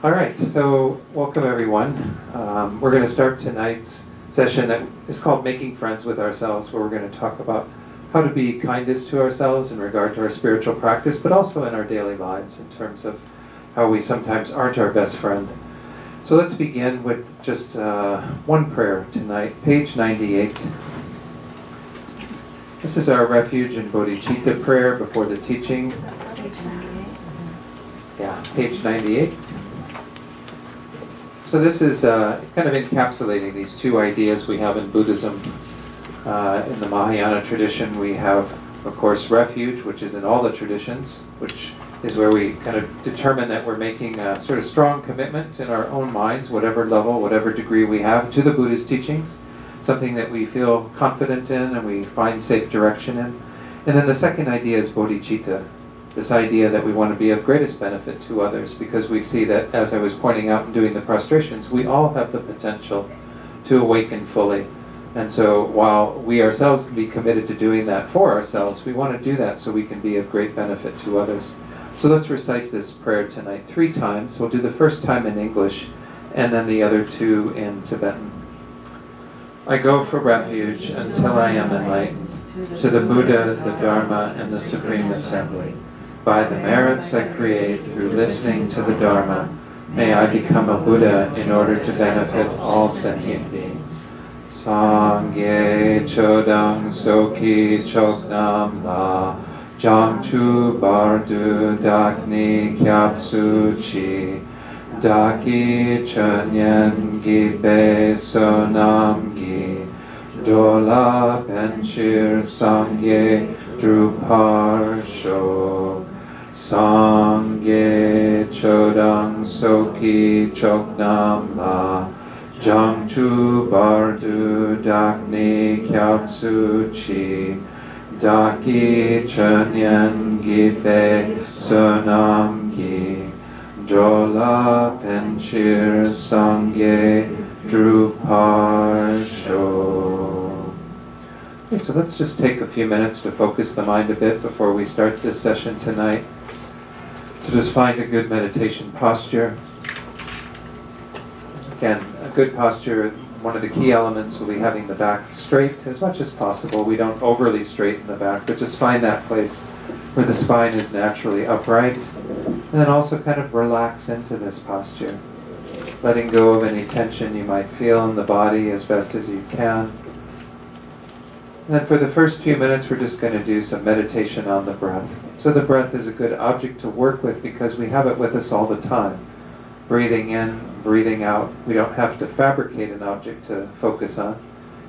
All right, so welcome everyone. We're going to start tonight's session that is called Making Friends with Ourselves, where we're going to talk about how to be kindest to ourselves in regard to our spiritual practice, but also in our daily lives in terms of how we sometimes aren't our best friend. So let's begin with just one prayer tonight, page 98. This is our refuge and bodhicitta prayer before the teaching. Yeah, page 98. So this is kind of encapsulating these two ideas we have in Buddhism. In the Mahayana tradition, we have, of course, refuge, which is in all the traditions, which is where we kind of determine that we're making a sort of strong commitment in our own minds, whatever level, whatever degree we have, to the Buddha's teachings, something that we feel confident in and we find safe direction in. And then the second idea is bodhicitta, this idea that we want to be of greatest benefit to others, because we see that, as I was pointing out in doing the prostrations, we all have the potential to awaken fully. And so while we ourselves can be committed to doing that for ourselves, we want to do that so we can be of great benefit to others. So let's recite this prayer tonight 3 times. We'll do the first time in English and then the other 2 in Tibetan. I go for refuge until I am enlightened, to the Buddha, the Dharma, and the Supreme Assembly. By the merits I create through listening to the Dharma, may I become a Buddha in order to benefit all sentient beings. Sangye chodang soki choknam la, jangchu bardu dakni kyatsu chi, daki chunyen gibe sonam gi, dola penchir sangye drupar sho. Sangye chodang soki choknam la, jangchu bardu dakni kyatsu chi, daki chunyen gibe sonam gi, dola penchir sangye drupar sho. Okay, so let's just take a few minutes to focus the mind a bit before we start this session tonight. So just find a good meditation posture. Again, a good posture, one of the key elements will be having the back straight as much as possible. We don't overly straighten the back, but just find that place where the spine is naturally upright. And then also kind of relax into this posture, letting go of any tension you might feel in the body as best as you can. And then for the first few minutes, we're just going to do some meditation on the breath. So the breath is a good object to work with because we have it with us all the time. Breathing in, breathing out. We don't have to fabricate an object to focus on.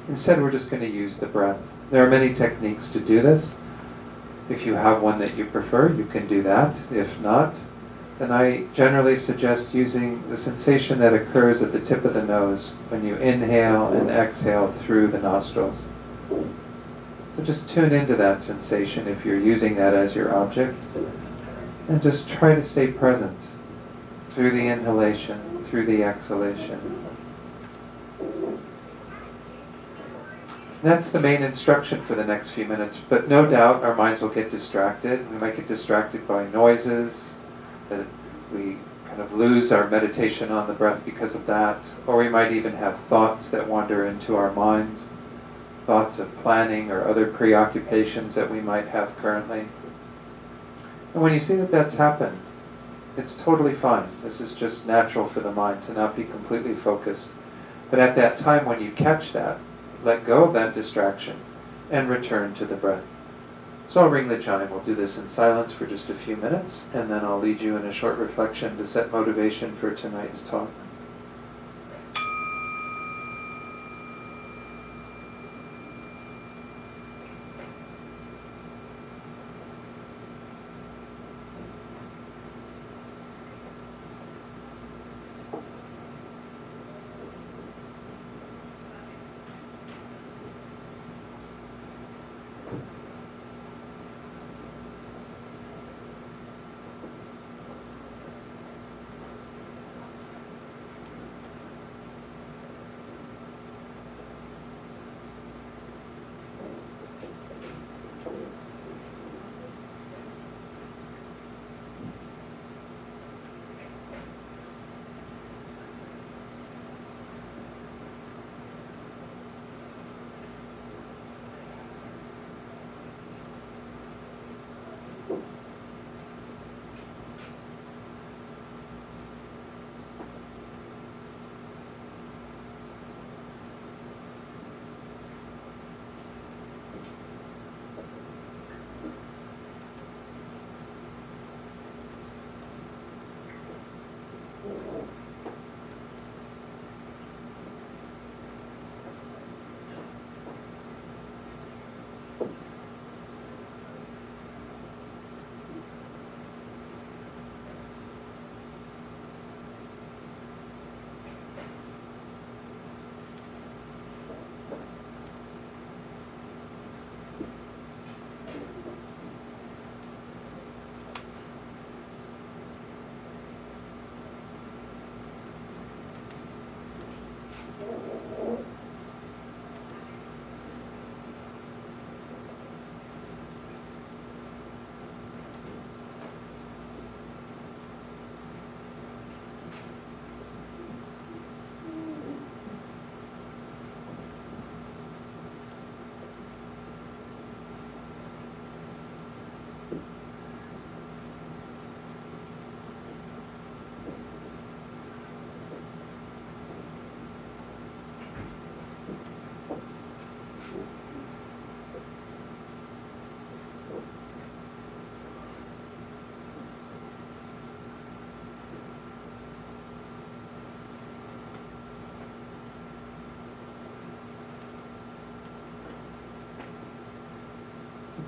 Instead, we're just going to use the breath. There are many techniques to do this. If you have one that you prefer, you can do that. If not, then I generally suggest using the sensation that occurs at the tip of the nose when you inhale and exhale through the nostrils. So just tune into that sensation if you're using that as your object, and just try to stay present through the inhalation, through the exhalation. That's the main instruction for the next few minutes, but no doubt our minds will get distracted. We might get distracted by noises, that we kind of lose our meditation on the breath because of that, or we might even have thoughts that wander into our minds, thoughts of planning or other preoccupations that we might have currently. And when you see that that's happened, it's totally fine. This is just natural for the mind to not be completely focused. But at that time when you catch that, let go of that distraction and return to the breath. So I'll ring the chime. We'll do this in silence for just a few minutes, and then I'll lead you in a short reflection to set motivation for tonight's talk.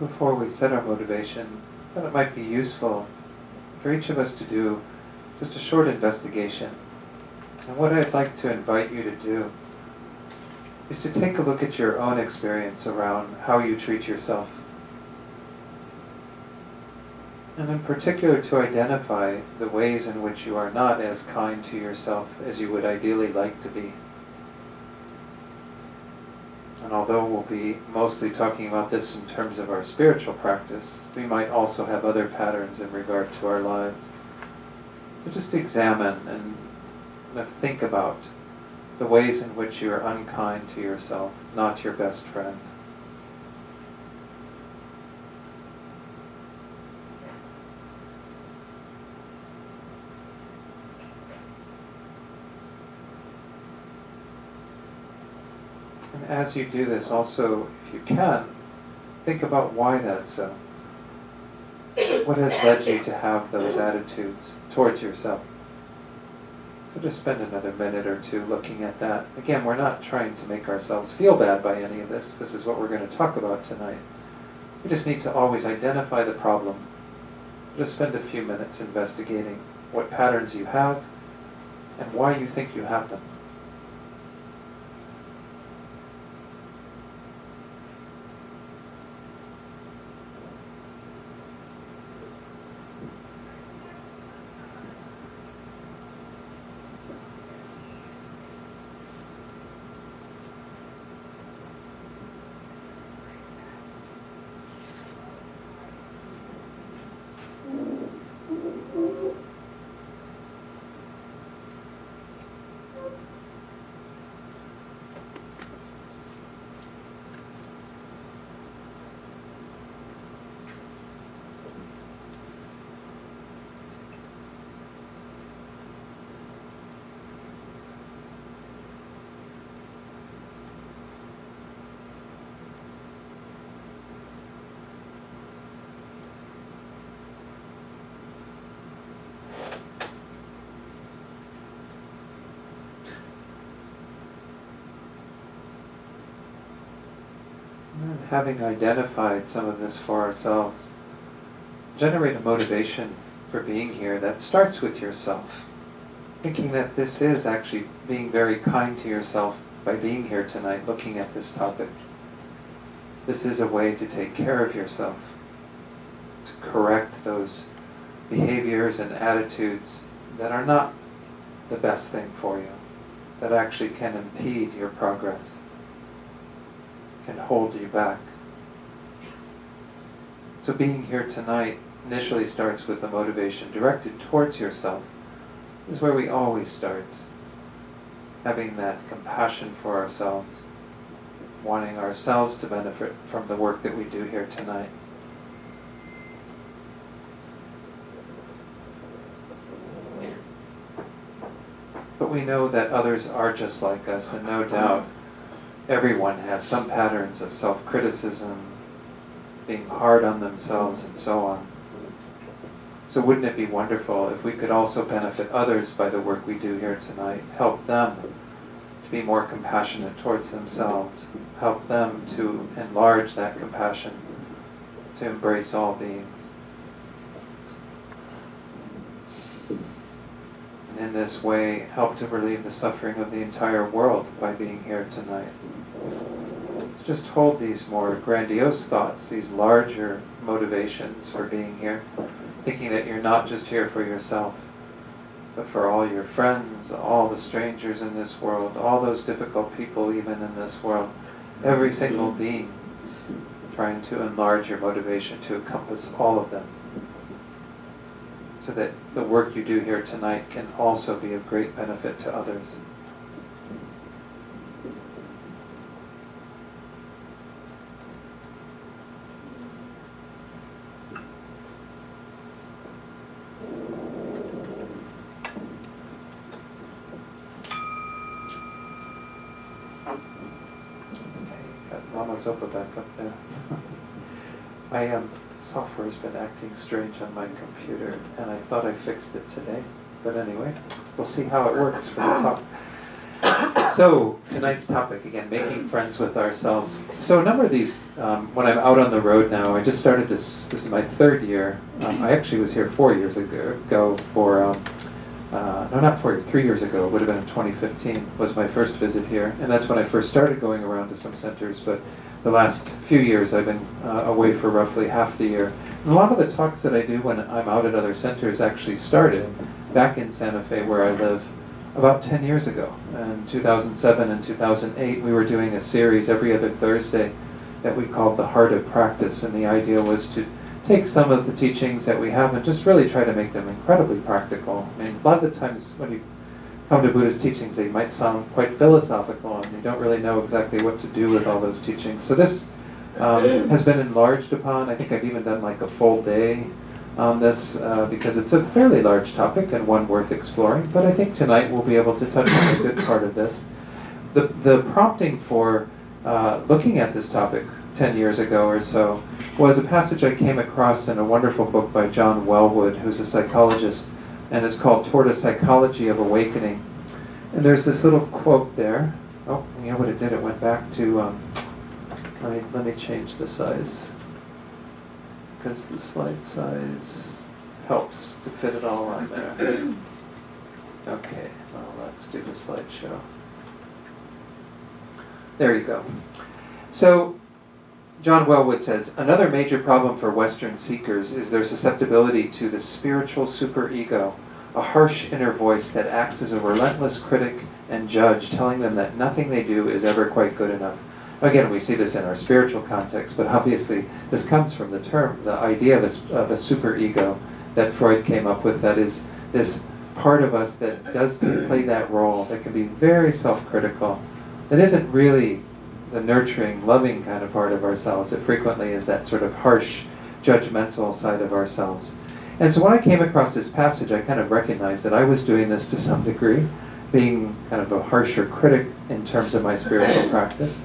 before we set our motivation, I thought it might be useful for each of us to do just a short investigation. And what I'd like to invite you to do is to take a look at your own experience around how you treat yourself. And in particular to identify the ways in which you are not as kind to yourself as you would ideally like to be. And although we'll be mostly talking about this in terms of our spiritual practice, we might also have other patterns in regard to our lives. So just examine and think about the ways in which you are unkind to yourself, not your best friend. And as you do this, also, if you can, think about why that's so. What has led you to have those attitudes towards yourself? So just spend another minute or two looking at that. Again, we're not trying to make ourselves feel bad by any of this. This is what we're going to talk about tonight. We just need to always identify the problem. Just spend a few minutes investigating what patterns you have and why you think you have them. And having identified some of this for ourselves, generate a motivation for being here that starts with yourself. Thinking that this is actually being very kind to yourself by being here tonight, looking at this topic. This is a way to take care of yourself, to correct those behaviors and attitudes that are not the best thing for you, that actually can impede your progress, can hold you back. So being here tonight initially starts with a motivation directed towards yourself. This is where we always start. Having that compassion for ourselves, wanting ourselves to benefit from the work that we do here tonight. But we know that others are just like us, and no doubt everyone has some patterns of self-criticism, being hard on themselves, and so on. So wouldn't it be wonderful if we could also benefit others by the work we do here tonight, help them to be more compassionate towards themselves, help them to enlarge that compassion, to embrace all beings. And in this way, help to relieve the suffering of the entire world by being here tonight. So just hold these more grandiose thoughts, these larger motivations for being here, thinking that you're not just here for yourself, but for all your friends, all the strangers in this world, all those difficult people even in this world, every single being, trying to enlarge your motivation to encompass all of them, so that the work you do here tonight can also be of great benefit to others. Sopa back up there. My software has been acting strange on my computer, and I thought I fixed it today. But anyway, we'll see how it works for the talk. So, tonight's topic, again, making friends with ourselves. So a number of these, when I'm out on the road now, I just started this is my third year. I actually was here 4 years ago for, no, not 4 years, 3 years ago. It would have been in 2015 was my first visit here. And that's when I first started going around to some centers. But the last few years I've been away for roughly half the year. And a lot of the talks that I do when I'm out at other centers actually started back in Santa Fe where I live about 10 years ago. In 2007 and 2008 we were doing a series every other Thursday that we called The Heart of Practice, and the idea was to take some of the teachings that we have and just really try to make them incredibly practical. I mean, a lot of the times when you come to Buddhist teachings they might sound quite philosophical and you don't really know exactly what to do with all those teachings. So this has been enlarged upon. I think I've even done like a full day on this because it's a fairly large topic and one worth exploring, but I think tonight we'll be able to touch on a good part of this. The prompting for looking at this topic 10 years ago or so was a passage I came across in a wonderful book by John Wellwood, who's a psychologist, and it's called Toward a Psychology of Awakening. And there's this little quote there. Oh, you know what it did? It went back to, let me change the size, because the slide size helps to fit it all on there. Okay, well, let's do the slideshow. There you go. So, John Wellwood says, another major problem for Western seekers is their susceptibility to the spiritual superego, a harsh inner voice that acts as a relentless critic and judge, telling them that nothing they do is ever quite good enough. Again, we see this in our spiritual context, but obviously this comes from the idea of a superego that Freud came up with, that is this part of us that does play that role, that can be very self-critical, that isn't really the nurturing, loving kind of part of ourselves. It frequently is that sort of harsh, judgmental side of ourselves. And so when I came across this passage, I kind of recognized that I was doing this to some degree, being kind of a harsher critic in terms of my spiritual practice.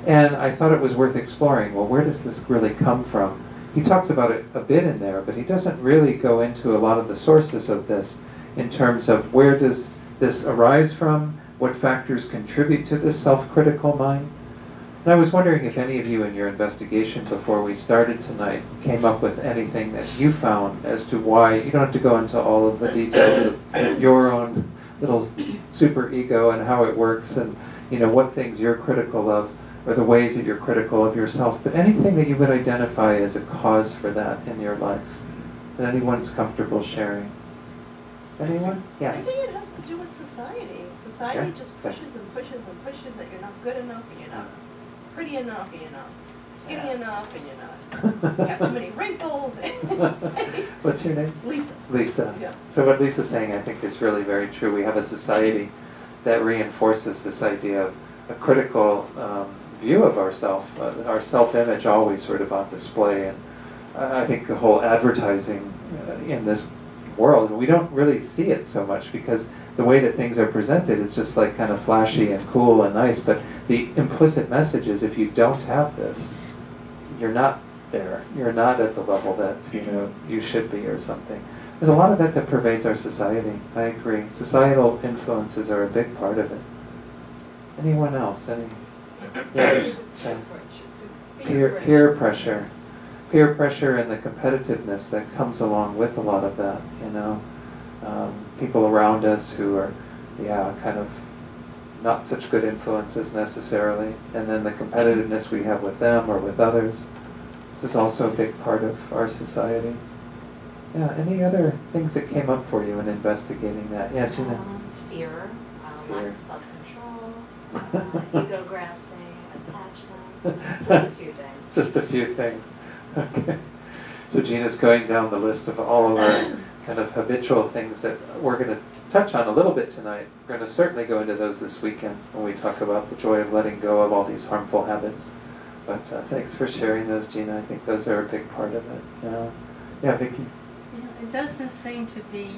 And I thought it was worth exploring. Well, where does this really come from? He talks about it a bit in there, but he doesn't really go into a lot of the sources of this in terms of where does this arise from, what factors contribute to this self-critical mind. And I was wondering if any of you in your investigation before we started tonight came up with anything that you found as to why. You don't have to go into all of the details of your own little superego and how it works and what things you're critical of, or the ways that you're critical of yourself, but anything that you would identify as a cause for that in your life that anyone's comfortable sharing. Anyone? Yes. I think it has to do with society. Society Yeah. just pushes and pushes and pushes that you're not good enough and you're not pretty enough and you're not skinny enough and you're not got too many wrinkles. What's your name? Lisa. Lisa. Yeah. So what Lisa's saying I think is really very true. We have a society that reinforces this idea of a critical view of ourself, our self-image always sort of on display. And I think the whole advertising in this world, we don't really see it so much because the way that things are presented, it's just like kind of flashy and cool and nice, but the implicit message is if you don't have this, you're not there. You're not at the level that you should be or something. There's a lot of that pervades our society. I agree. Societal influences are a big part of it. Anyone else? Yes. Peer pressure. Peer pressure and the competitiveness that comes along with a lot of that, people around us who are, kind of not such good influences necessarily, and then the competitiveness we have with them or with others. This is also a big part of our society. Yeah, any other things that came up for you in investigating that? Yeah, Gina? Fear, lack of self-control, ego grasping, attachment, just a few things. Just a few things. Okay. So Gina's going down the list of all of our kind of habitual things that we're going to touch on a little bit tonight. We're going to certainly go into those this weekend when we talk about the joy of letting go of all these harmful habits. But thanks for sharing those, Gina. I think those are a big part of it. Yeah, Vicki? Yeah, it doesn't seem to be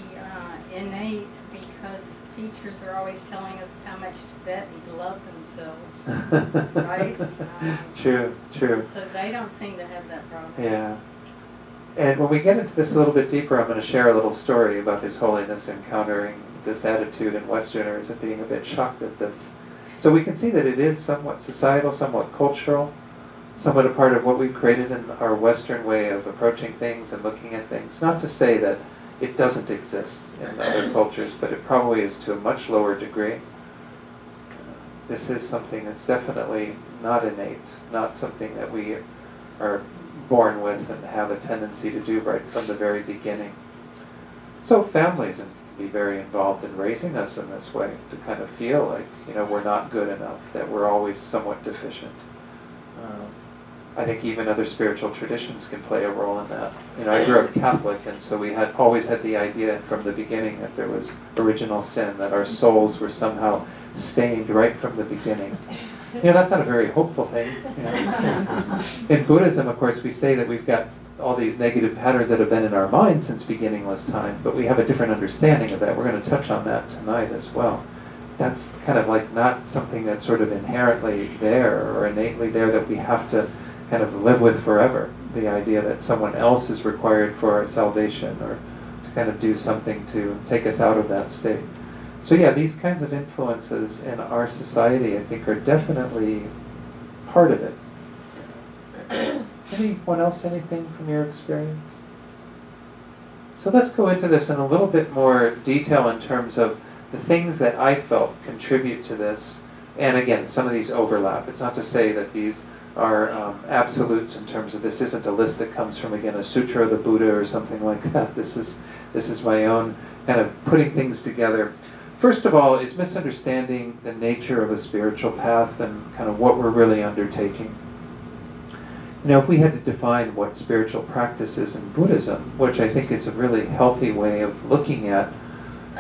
innate because teachers are always telling us how much Tibetans love themselves, right? True. So they don't seem to have that problem. Yeah. And when we get into this a little bit deeper, I'm going to share a little story about His Holiness encountering this attitude in Westerners and being a bit shocked at this. So we can see that it is somewhat societal, somewhat cultural, somewhat a part of what we've created in our Western way of approaching things and looking at things. Not to say that it doesn't exist in other cultures, but it probably is to a much lower degree. This is something that's definitely not innate, not something that we are born with and have a tendency to do right from the very beginning. So families can be very involved in raising us in this way, to kind of feel like, we're not good enough, that we're always somewhat deficient. I think even other spiritual traditions can play a role in that. I grew up Catholic, and so we had always had the idea from the beginning that there was original sin, that our souls were somehow stained right from the beginning. That's not a very hopeful thing. In Buddhism, of course, we say that we've got all these negative patterns that have been in our minds since beginningless time, but we have a different understanding of that. We're going to touch on that tonight as well. That's kind of like not something that's sort of inherently there or innately there that we have to kind of live with forever. The idea that someone else is required for our salvation, or to kind of do something to take us out of that state. So yeah, these kinds of influences in our society, I think, are definitely part of it. Anyone else, anything from your experience? So let's go into this in a little bit more detail in terms of the things that I felt contribute to this. And again, some of these overlap. It's not to say that these are absolutes in terms of this isn't a list that comes from, again, a sutra of the Buddha or something like that. This is my own kind of putting things together. First of all, is misunderstanding the nature of a spiritual path and kind of what we're really undertaking. If we had to define what spiritual practice is in Buddhism, which I think is a really healthy way of looking at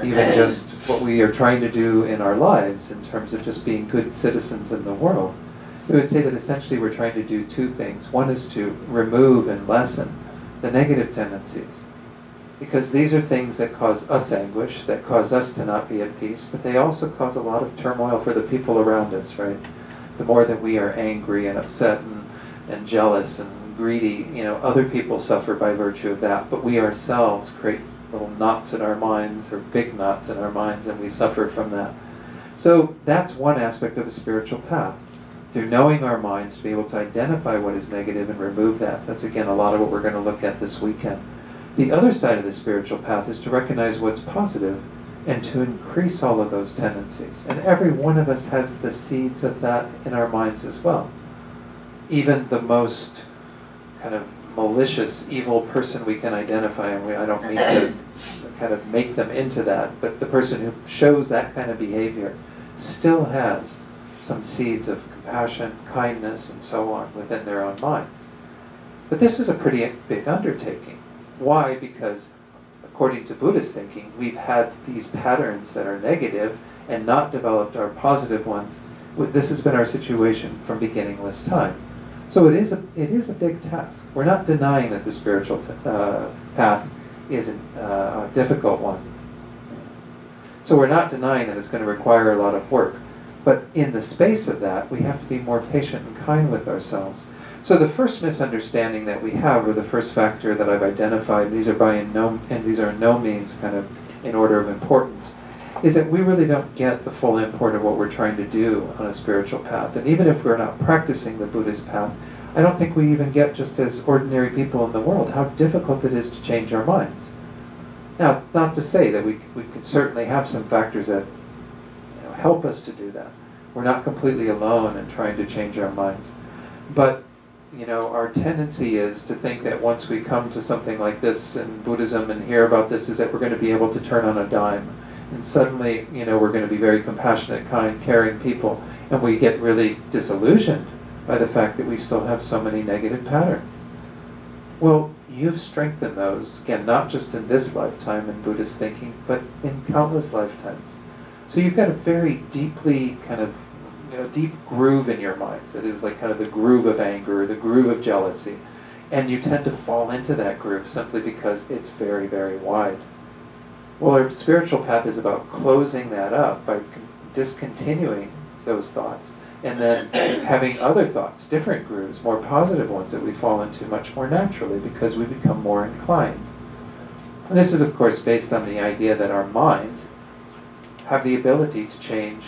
even just what we are trying to do in our lives in terms of just being good citizens in the world, we would say that essentially we're trying to do two things. One is to remove and lessen the negative tendencies, because these are things that cause us anguish, that cause us to not be at peace, but they also cause a lot of turmoil for the people around us, right? The more that we are angry and upset and jealous and greedy, other people suffer by virtue of that, but we ourselves create little knots in our minds, or big knots in our minds, and we suffer from that. So that's one aspect of a spiritual path. Through knowing our minds, to be able to identify what is negative and remove that. That's, again, a lot of what we're going to look at this weekend. The other side of the spiritual path is to recognize what's positive and to increase all of those tendencies. And every one of us has the seeds of that in our minds as well. Even the most kind of malicious, evil person we can identify, and I don't mean to kind of make them into that, but the person who shows that kind of behavior still has some seeds of compassion, kindness, and so on within their own minds. But this is a pretty big undertaking. Why? Because according to Buddhist thinking, we've had these patterns that are negative and not developed our positive ones. This has been our situation from beginningless time. So it is a big task. We're not denying that the spiritual path is a difficult one. So we're not denying that it's going to require a lot of work. But in the space of that, we have to be more patient and kind with ourselves. So the first misunderstanding that we have, or the first factor that I've identified, these are in no means kind of in order of importance, is that we really don't get the full import of what we're trying to do on a spiritual path. And even if we're not practicing the Buddhist path, I don't think we even get, just as ordinary people in the world, how difficult it is to change our minds. Now, not to say that we could certainly have some factors that help us to do that. We're not completely alone in trying to change our minds. But our tendency is to think that once we come to something like this in Buddhism and hear about this, is that we're going to be able to turn on a dime. And suddenly, we're going to be very compassionate, kind, caring people. And we get really disillusioned by the fact that we still have so many negative patterns. Well, you've strengthened those, again, not just in this lifetime in Buddhist thinking, but in countless lifetimes. So you've got a very deeply kind of, deep groove in your minds. It is like kind of the groove of anger, or the groove of jealousy. And you tend to fall into that groove simply because it's very, very wide. Well, our spiritual path is about closing that up by discontinuing those thoughts, and then having other thoughts, different grooves, more positive ones that we fall into much more naturally because we become more inclined. And this is, of course, based on the idea that our minds have the ability to change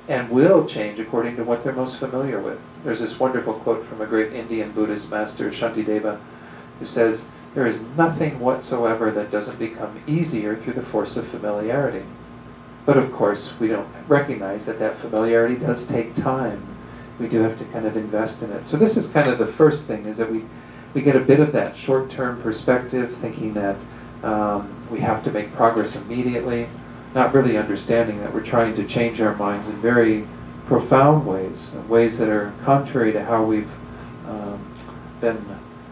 and will change according to what they're most familiar with. There's this wonderful quote from a great Indian Buddhist master, Shantideva, who says, "There is nothing whatsoever that doesn't become easier through the force of familiarity." But of course, we don't recognize that that familiarity does take time. We do have to kind of invest in it. So this is kind of the first thing, is that we get a bit of that short-term perspective, thinking that we have to make progress immediately, not really understanding that we're trying to change our minds in very profound ways, ways that are contrary to how we've been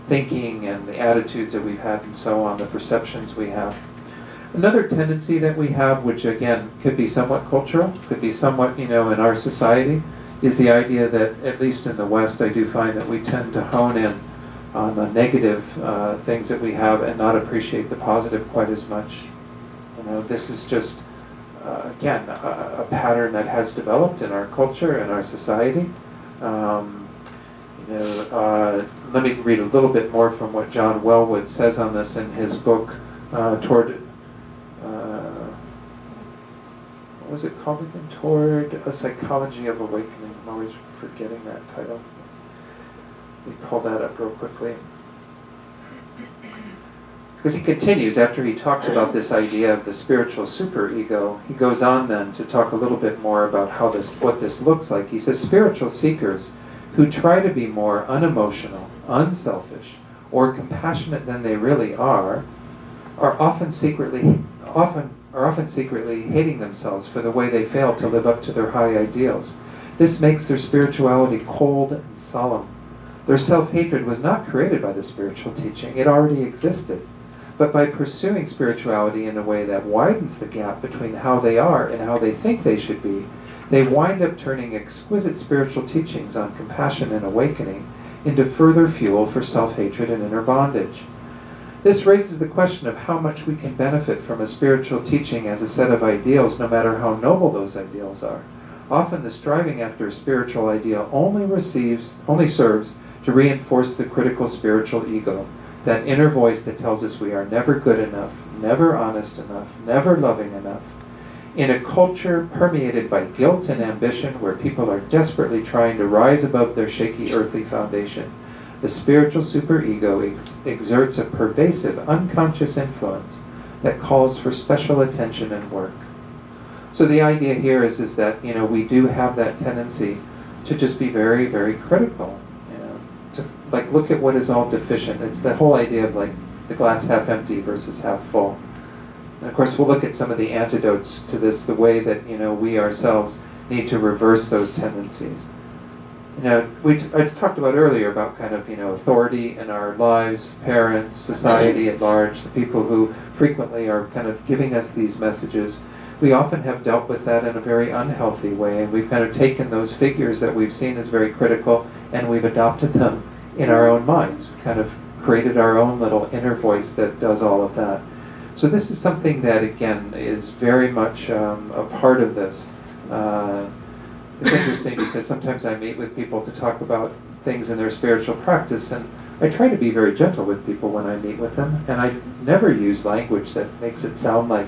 thinking and the attitudes that we've had and so on, the perceptions we have. Another tendency that we have, which again could be somewhat cultural, could be somewhat, in our society, is the idea that, at least in the West, I do find that we tend to hone in on the negative things that we have and not appreciate the positive quite as much. This is just, again, a pattern that has developed in our culture and our society. Let me read a little bit more from what John Wellwood says on this in his book, what was it called again? Toward a Psychology of Awakening. I'm always forgetting that title. Let me pull that up real quickly. Because he continues, after he talks about this idea of the spiritual superego, he goes on then to talk a little bit more about what this looks like. He says, spiritual seekers who try to be more unemotional, unselfish, or compassionate than they really are often secretly hating themselves for the way they fail to live up to their high ideals. This makes their spirituality cold and solemn. Their self-hatred was not created by the spiritual teaching. It already existed. But by pursuing spirituality in a way that widens the gap between how they are and how they think they should be, they wind up turning exquisite spiritual teachings on compassion and awakening into further fuel for self-hatred and inner bondage. This raises the question of how much we can benefit from a spiritual teaching as a set of ideals, no matter how noble those ideals are. Often the striving after a spiritual ideal only serves to reinforce the critical spiritual ego, that inner voice that tells us we are never good enough, never honest enough, never loving enough. In a culture permeated by guilt and ambition, where people are desperately trying to rise above their shaky earthly foundation, the spiritual superego exerts a pervasive, unconscious influence that calls for special attention and work. So the idea here is that, we do have that tendency to just be very, very critical. To look at what is all deficient. It's the whole idea of the glass half empty versus half full. And of course, we'll look at some of the antidotes to this, the way that we ourselves need to reverse those tendencies. I talked about earlier about kind of authority in our lives, parents, society at large, the people who frequently are kind of giving us these messages. We often have dealt with that in a very unhealthy way, and we've kind of taken those figures that we've seen as very critical, and we've adopted them in our own minds. We've kind of created our own little inner voice that does all of that. So this is something that, again, is very much a part of this. It's interesting because sometimes I meet with people to talk about things in their spiritual practice, and I try to be very gentle with people when I meet with them, and I never use language that makes it sound like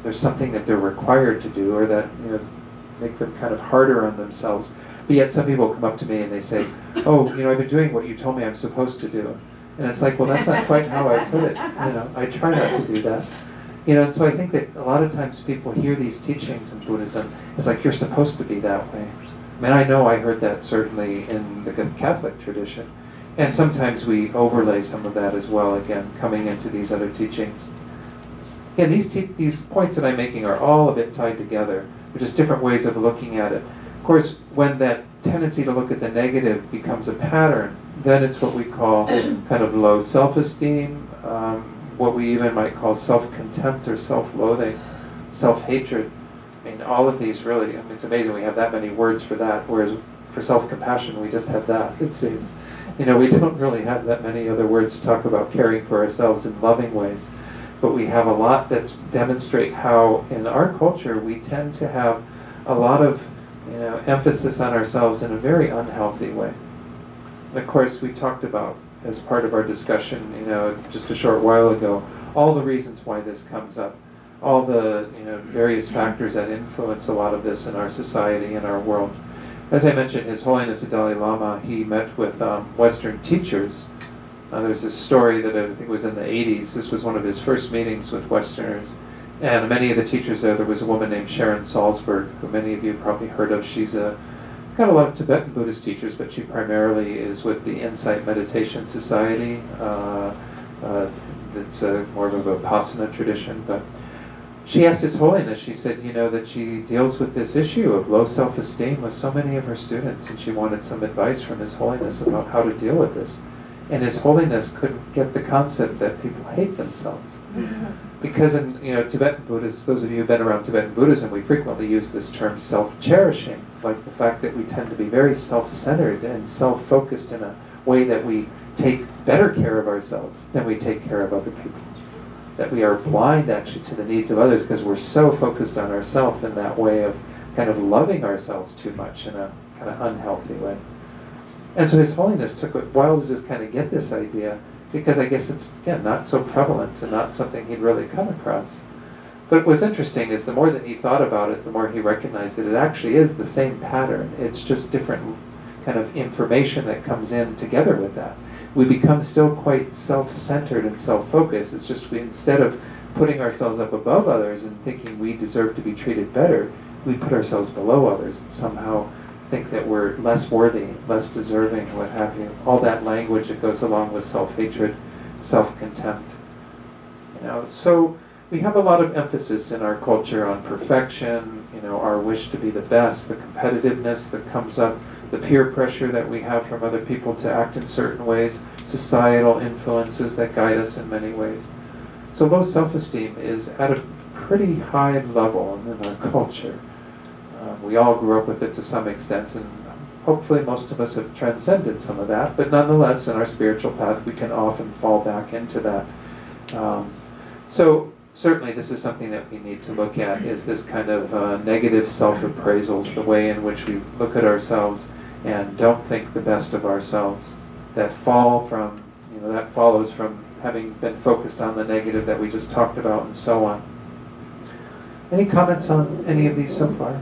there's something that they're required to do, or that make them kind of harder on themselves. But yet some people come up to me and they say, "Oh, I've been doing what you told me I'm supposed to do," and it's like, well, that's not quite how I put it. I try not to do that. And so I think that a lot of times people hear these teachings in Buddhism, it's like you're supposed to be that way. I mean, I know I heard that certainly in the Catholic tradition, and sometimes we overlay some of that as well, again, coming into these other teachings. Again, these points that I'm making are all a bit tied together. They're just different ways of looking at it. Of course, when that tendency to look at the negative becomes a pattern, then it's what we call kind of low self-esteem, what we even might call self-contempt or self-loathing, self-hatred. I mean, all of these really, it's amazing we have that many words for that, whereas for self-compassion we just have that, it seems. We don't really have that many other words to talk about caring for ourselves in loving ways. But we have a lot that demonstrate how, in our culture, we tend to have a lot of emphasis on ourselves in a very unhealthy way. And of course, we talked about, as part of our discussion, just a short while ago, all the reasons why this comes up. all the various factors that influence a lot of this in our society and our world. As I mentioned, His Holiness the Dalai Lama, he met with Western teachers. There's this story that I think was in the 80s. This was one of his first meetings with Westerners. And many of the teachers there was a woman named Sharon Salzberg, who many of you probably heard of. She's got a lot of Tibetan Buddhist teachers, but she primarily is with the Insight Meditation Society. It's more of a Vipassana tradition. But she asked His Holiness, she said, that she deals with this issue of low self-esteem with so many of her students, and she wanted some advice from His Holiness about how to deal with this. And His Holiness couldn't get the concept that people hate themselves. Because in Tibetan Buddhists, those of you who've been around Tibetan Buddhism, we frequently use this term self-cherishing, like the fact that we tend to be very self-centered and self-focused in a way that we take better care of ourselves than we take care of other people. That we are blind actually to the needs of others because we're so focused on ourselves in that way of kind of loving ourselves too much in a kind of unhealthy way. And so His Holiness took a while to just kind of get this idea, because I guess it's, again, not so prevalent and not something he'd really come across. But what's interesting is the more that he thought about it, the more he recognized that it actually is the same pattern. It's just different kind of information that comes in together with that. We become still quite self-centered and self-focused. It's just instead of putting ourselves up above others and thinking we deserve to be treated better, we put ourselves below others and somehow think that we're less worthy, less deserving, what have you. All that language that goes along with self-hatred, self-contempt. So we have a lot of emphasis in our culture on perfection, our wish to be the best, the competitiveness that comes up, the peer pressure that we have from other people to act in certain ways, societal influences that guide us in many ways. So low self-esteem is at a pretty high level in our culture. We all grew up with it to some extent, and hopefully most of us have transcended some of that, but nonetheless, in our spiritual path, we can often fall back into that. So certainly this is something that we need to look at, is this kind of negative self-appraisals, the way in which we look at ourselves and don't think the best of ourselves, that follows from having been focused on the negative that we just talked about and so on. Any comments on any of these so far?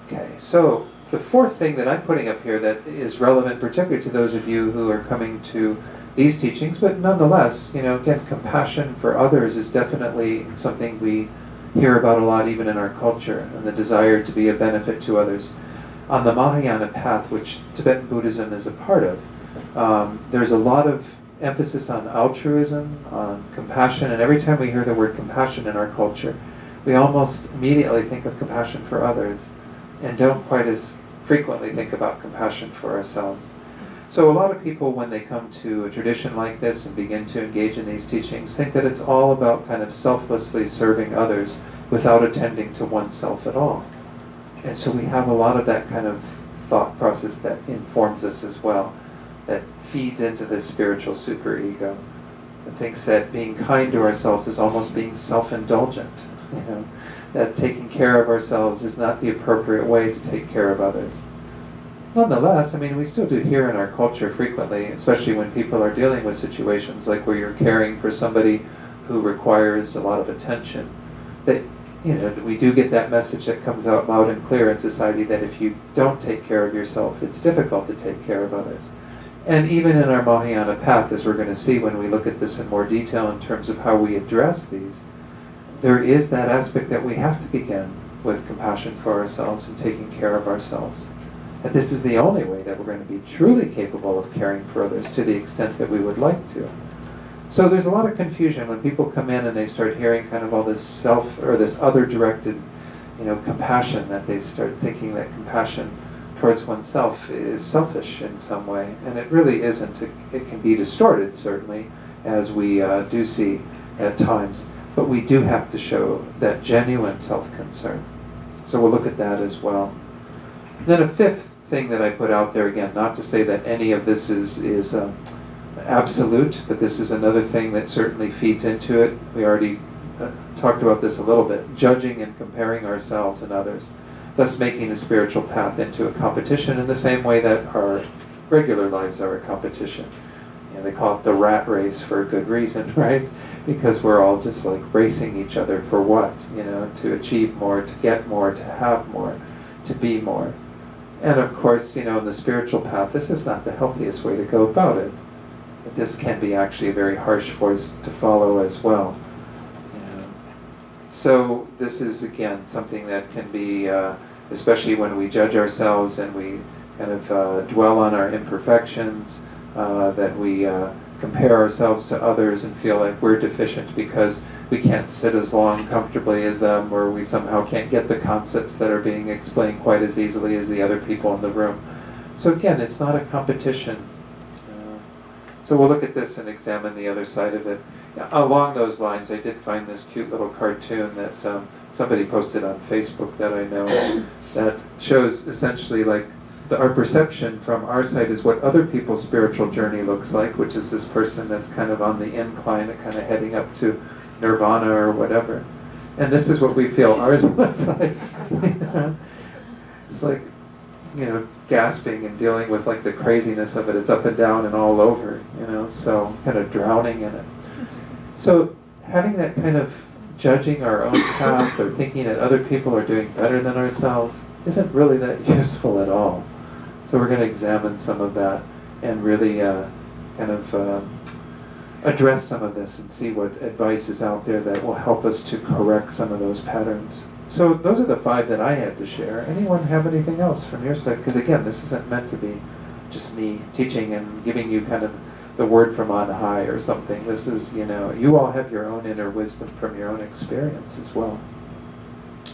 Okay, so the fourth thing that I'm putting up here that is relevant particularly to those of you who are coming to these teachings, but nonetheless, again, compassion for others is definitely something we hear about a lot even in our culture, and the desire to be a benefit to others. On the Mahayana path, which Tibetan Buddhism is a part of, there's a lot of emphasis on altruism, on compassion, and every time we hear the word compassion in our culture, we almost immediately think of compassion for others, and don't quite as frequently think about compassion for ourselves. So a lot of people, when they come to a tradition like this and begin to engage in these teachings, think that it's all about kind of selflessly serving others without attending to oneself at all. And so we have a lot of that kind of thought process that informs us as well, that feeds into this spiritual superego, and thinks that being kind to ourselves is almost being self-indulgent, that taking care of ourselves is not the appropriate way to take care of others. Nonetheless, we still do hear in our culture frequently, especially when people are dealing with situations like where you're caring for somebody who requires a lot of attention, that we do get that message that comes out loud and clear in society that if you don't take care of yourself, it's difficult to take care of others. And even in our Mahayana path, as we're going to see when we look at this in more detail in terms of how we address these, there is that aspect that we have to begin with compassion for ourselves and taking care of ourselves. That this is the only way that we're going to be truly capable of caring for others to the extent that we would like to. So there's a lot of confusion when people come in and they start hearing kind of all this self or this other-directed, compassion, that they start thinking that compassion towards oneself is selfish in some way, and it really isn't. It can be distorted, certainly, as we do see at times. But we do have to show that genuine self-concern. So we'll look at that as well. Then a fifth thing that I put out there, again, not to say that any of this is absolute, but this is another thing that certainly feeds into it. We already talked about this a little bit. Judging and comparing ourselves and others, thus making the spiritual path into a competition in the same way that our regular lives are a competition. They call it the rat race for a good reason, right? because we're all just like racing each other for what, you know, to achieve more, to get more, to have more, to be more. And of course, you know, in the spiritual path, this is not the healthiest way to go about it. This can be actually a very harsh force to follow as well. You know. So this is, again, something that can be, especially when we judge ourselves and we kind of dwell on our imperfections, that we compare ourselves to others and feel like we're deficient because we can't sit as long comfortably as them, or we somehow can't get the concepts that are being explained quite as easily as the other people in the room. So again, it's not a competition. So we'll look at this and examine the other side of it. Along those lines, I did find this cute little cartoon that somebody posted on Facebook that I know that shows essentially like our perception from our side is what other people's spiritual journey looks like, which is this person that's kind of on the incline and kind of heading up to nirvana or whatever. And this is what we feel ours looks like. It's like, you know, gasping and dealing with like the craziness of it. It's up and down and all over, you know, so kind of drowning in it. So having that kind of judging our own path or thinking that other people are doing better than ourselves isn't really that useful at all. So we're going to examine some of that and really kind of address some of this and see what advice is out there that will help us to correct some of those patterns. So those are the 5 that I had to share. Anyone have anything else from your side? Because again, this isn't meant to be just me teaching and giving you kind of the word from on high or something. This is, you know, you all have your own inner wisdom from your own experience as well.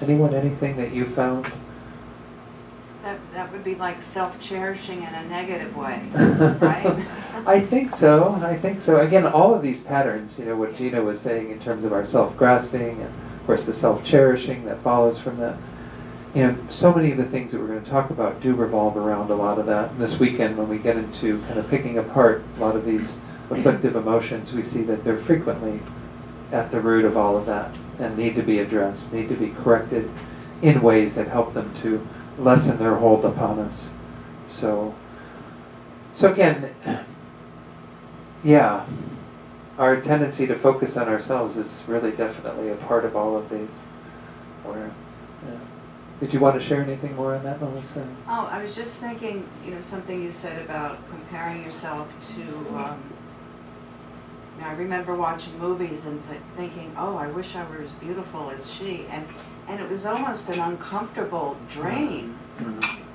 Anyone, anything that you found? That would be like self-cherishing in a negative way, right? I think so. I think so. Again, all of these patterns, you know, what Gina was saying in terms of our self-grasping and, of course, the self-cherishing that follows from that. You know, so many of the things that we're going to talk about do revolve around a lot of that. And this weekend, when we get into kind of picking apart a lot of these afflictive emotions, we see that they're frequently at the root of all of that and need to be addressed, need to be corrected in ways that help them to lessen their hold upon us. So again, yeah, our tendency to focus on ourselves is really definitely a part of all of these. Did you want to share anything more on that, Melissa? Oh, I was just thinking, you know, something you said about comparing yourself to, you know, I remember watching movies and thinking, oh, I wish I were as beautiful as she. And it was almost an uncomfortable drain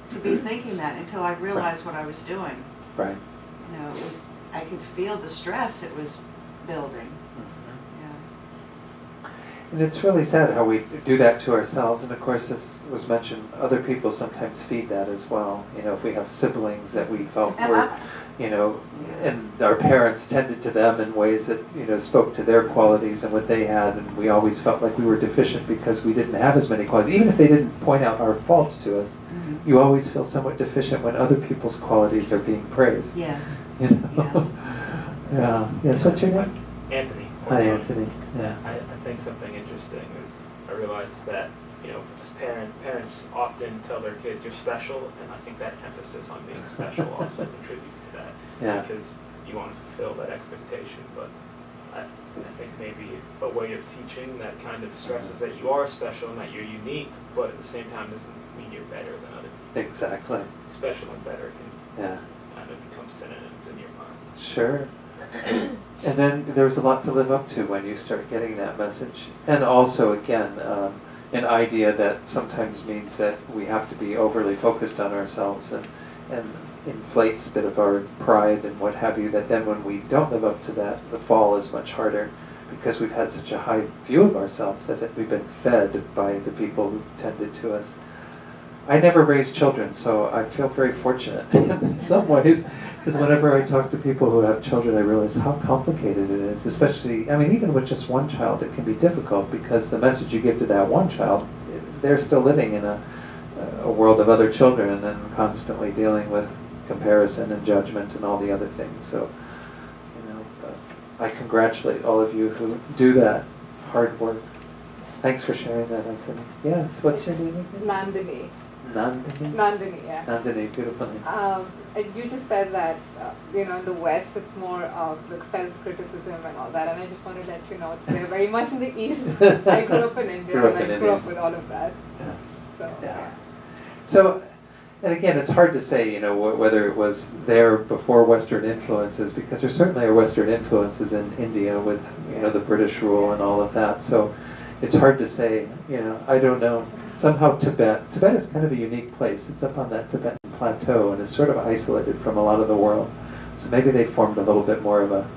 to be thinking that until I realized what I was doing. Right. You know, it was, I could feel the stress it was building. Yeah. And it's really sad how we do that to ourselves. And of course, this was mentioned, other people sometimes feed that as well. You know, if we have siblings that we felt were, you know, and our parents tended to them in ways that, you know, spoke to their qualities and what they had, and we always felt like we were deficient because we didn't have as many qualities. Even if they didn't point out our faults to us, you always feel somewhat deficient when other people's qualities are being praised. Yes. You know? Yeah. Yes, what's your name? Anthony. Hi, Anthony. Yeah. I think something interesting is I realized that, you know, as parents often tell their kids you're special, and I think that emphasis on being special also contributes to that. Yeah. Because you want to fulfill that expectation, but I think maybe a way of teaching that kind of stresses that you are special and that you're unique, but at the same time doesn't mean you're better than other people. Exactly. Special and better can Yeah. kind of become synonyms in your mind. Sure. And then there's a lot to live up to when you start getting that message. And also, again, an idea that sometimes means that we have to be overly focused on ourselves and inflates a bit of our pride and what have you, that then when we don't live up to that, the fall is much harder because we've had such a high view of ourselves that we've been fed by the people who tended to us. I never raised children, so I feel very fortunate in some ways, because whenever I talk to people who have children, I realize how complicated it is, especially, I mean, even with just one child, it can be difficult because the message you give to that one child, they're still living in a world of other children and then constantly dealing with comparison and judgment and all the other things. So, you know, I congratulate all of you who do that hard work. Thanks for sharing that, Anthony. Yes, what's your name again? Nandini. Nandini? Nandini, yeah. Nandini, beautiful name. And you just said that, in the West, it's more of the self-criticism and all that, and I just want to let you know it's there very much in the East. I grew up in India, Grew up and in I grew India. up with all of that. Yeah. So, Yeah. So, and again, it's hard to say, whether it was there before Western influences, because there certainly are Western influences in India with, the British rule and all of that. So it's hard to say, I don't know. Somehow Tibet is kind of a unique place. It's up on that Tibetan plateau and it's sort of isolated from a lot of the world. So maybe they formed a little bit more of a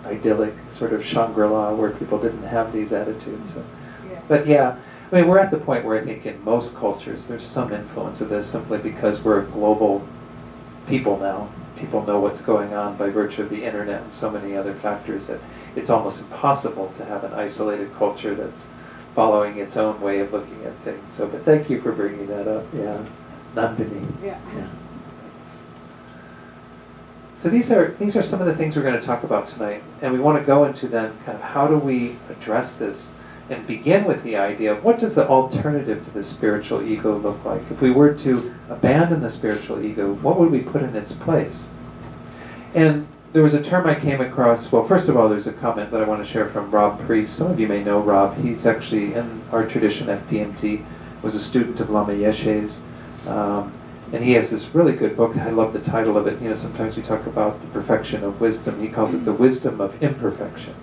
idyllic sort of Shangri-La where people didn't have these attitudes. So. yeah. But yeah, I mean, we're at the point where I think in most cultures there's some influence of this simply because we're global people now. People know what's going on by virtue of the internet and so many other factors that it's almost impossible to have an isolated culture that's following its own way of looking at things. So, but thank you for bringing that up. Yeah, Nandini. Yeah. Yeah. So these are some of the things we're going to talk about tonight, and we want to go into then kind of how do we address this, and begin with the idea of what does the alternative to the spiritual ego look like? If we were to abandon the spiritual ego, what would we put in its place? And there was a term I came across. Well, first of all, there's a comment that I want to share from Rob Priest. Some of you may know Rob. He's actually in our tradition, FPMT, was a student of Lama Yeshe's. And he has this really good book. I love the title of it. Sometimes we talk about the perfection of wisdom. He calls it the wisdom of imperfection.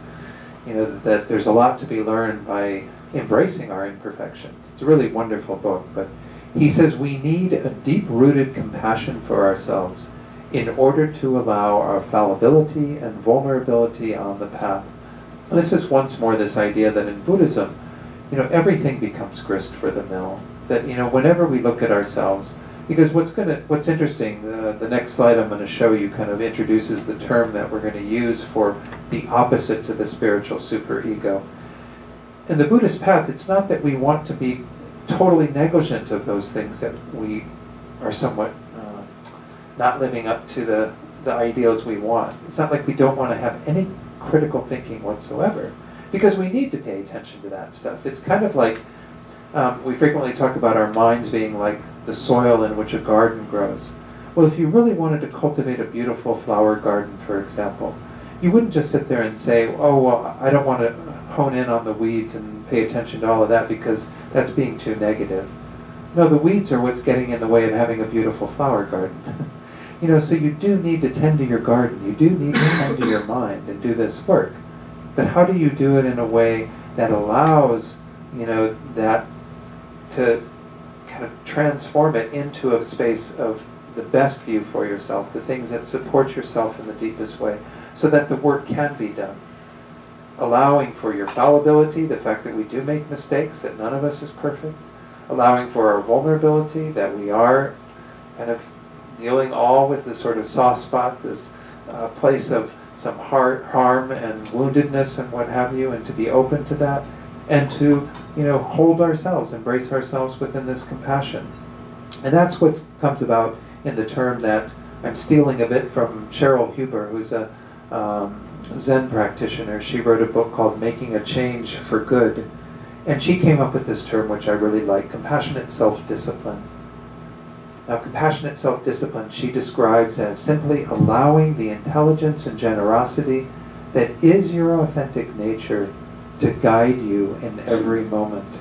That there's a lot to be learned by embracing our imperfections. It's a really wonderful book. But he says we need a deep-rooted compassion for ourselves in order to allow our fallibility and vulnerability on the path. And this is once more this idea that in Buddhism, everything becomes grist for the mill. That, whenever we look at ourselves, because what's interesting, the next slide I'm going to show you kind of introduces the term that we're going to use for the opposite to the spiritual superego. In the Buddhist path, it's not that we want to be totally negligent of those things that we are somewhat not living up to the ideals we want. It's not like we don't want to have any critical thinking whatsoever, because we need to pay attention to that stuff. It's kind of like, we frequently talk about our minds being like the soil in which a garden grows. Well, if you really wanted to cultivate a beautiful flower garden, for example, you wouldn't just sit there and say, oh, well, I don't want to hone in on the weeds and pay attention to all of that because that's being too negative. No, the weeds are what's getting in the way of having a beautiful flower garden. So you do need to tend to your garden. You do need to tend to your mind and do this work. But how do you do it in a way that allows, that to kind of transform it into a space of the best view for yourself, the things that support yourself in the deepest way, so that the work can be done. Allowing for your fallibility, the fact that we do make mistakes, that none of us is perfect. Allowing for our vulnerability, that we are kind of dealing all with this sort of soft spot, this place of some harm and woundedness and what have you, and to be open to that, and to hold ourselves, embrace ourselves within this compassion. And that's what comes about in the term that I'm stealing a bit from Cheryl Huber, who's a Zen practitioner. She wrote a book called Making a Change for Good, and she came up with this term which I really like, compassionate self-discipline. Now, compassionate self-discipline she describes as simply allowing the intelligence and generosity that is your authentic nature to guide you in every moment.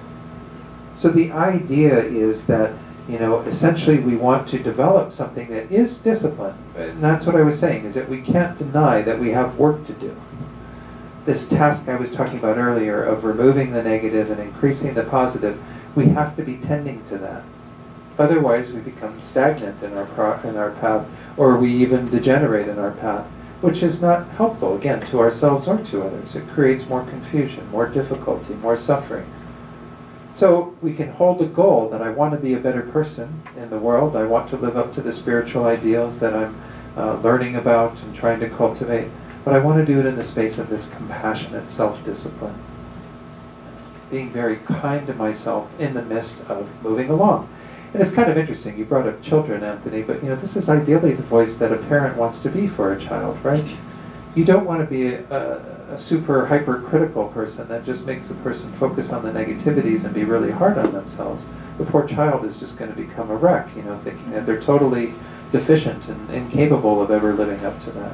So the idea is that, essentially we want to develop something that is discipline. And that's what I was saying, is that we can't deny that we have work to do. This task I was talking about earlier of removing the negative and increasing the positive, we have to be tending to that. Otherwise, we become stagnant in our path, or we even degenerate in our path, which is not helpful, again, to ourselves or to others. It creates more confusion, more difficulty, more suffering. So we can hold a goal that I want to be a better person in the world. I want to live up to the spiritual ideals that I'm learning about and trying to cultivate. But I want to do it in the space of this compassionate self-discipline. Being very kind to myself in the midst of moving along. And it's kind of interesting, you brought up children, Anthony, but this is ideally the voice that a parent wants to be for a child, right? You don't want to be a super hypercritical person that just makes the person focus on the negativities and be really hard on themselves. The poor child is just going to become a wreck, thinking that they're totally deficient and incapable of ever living up to that.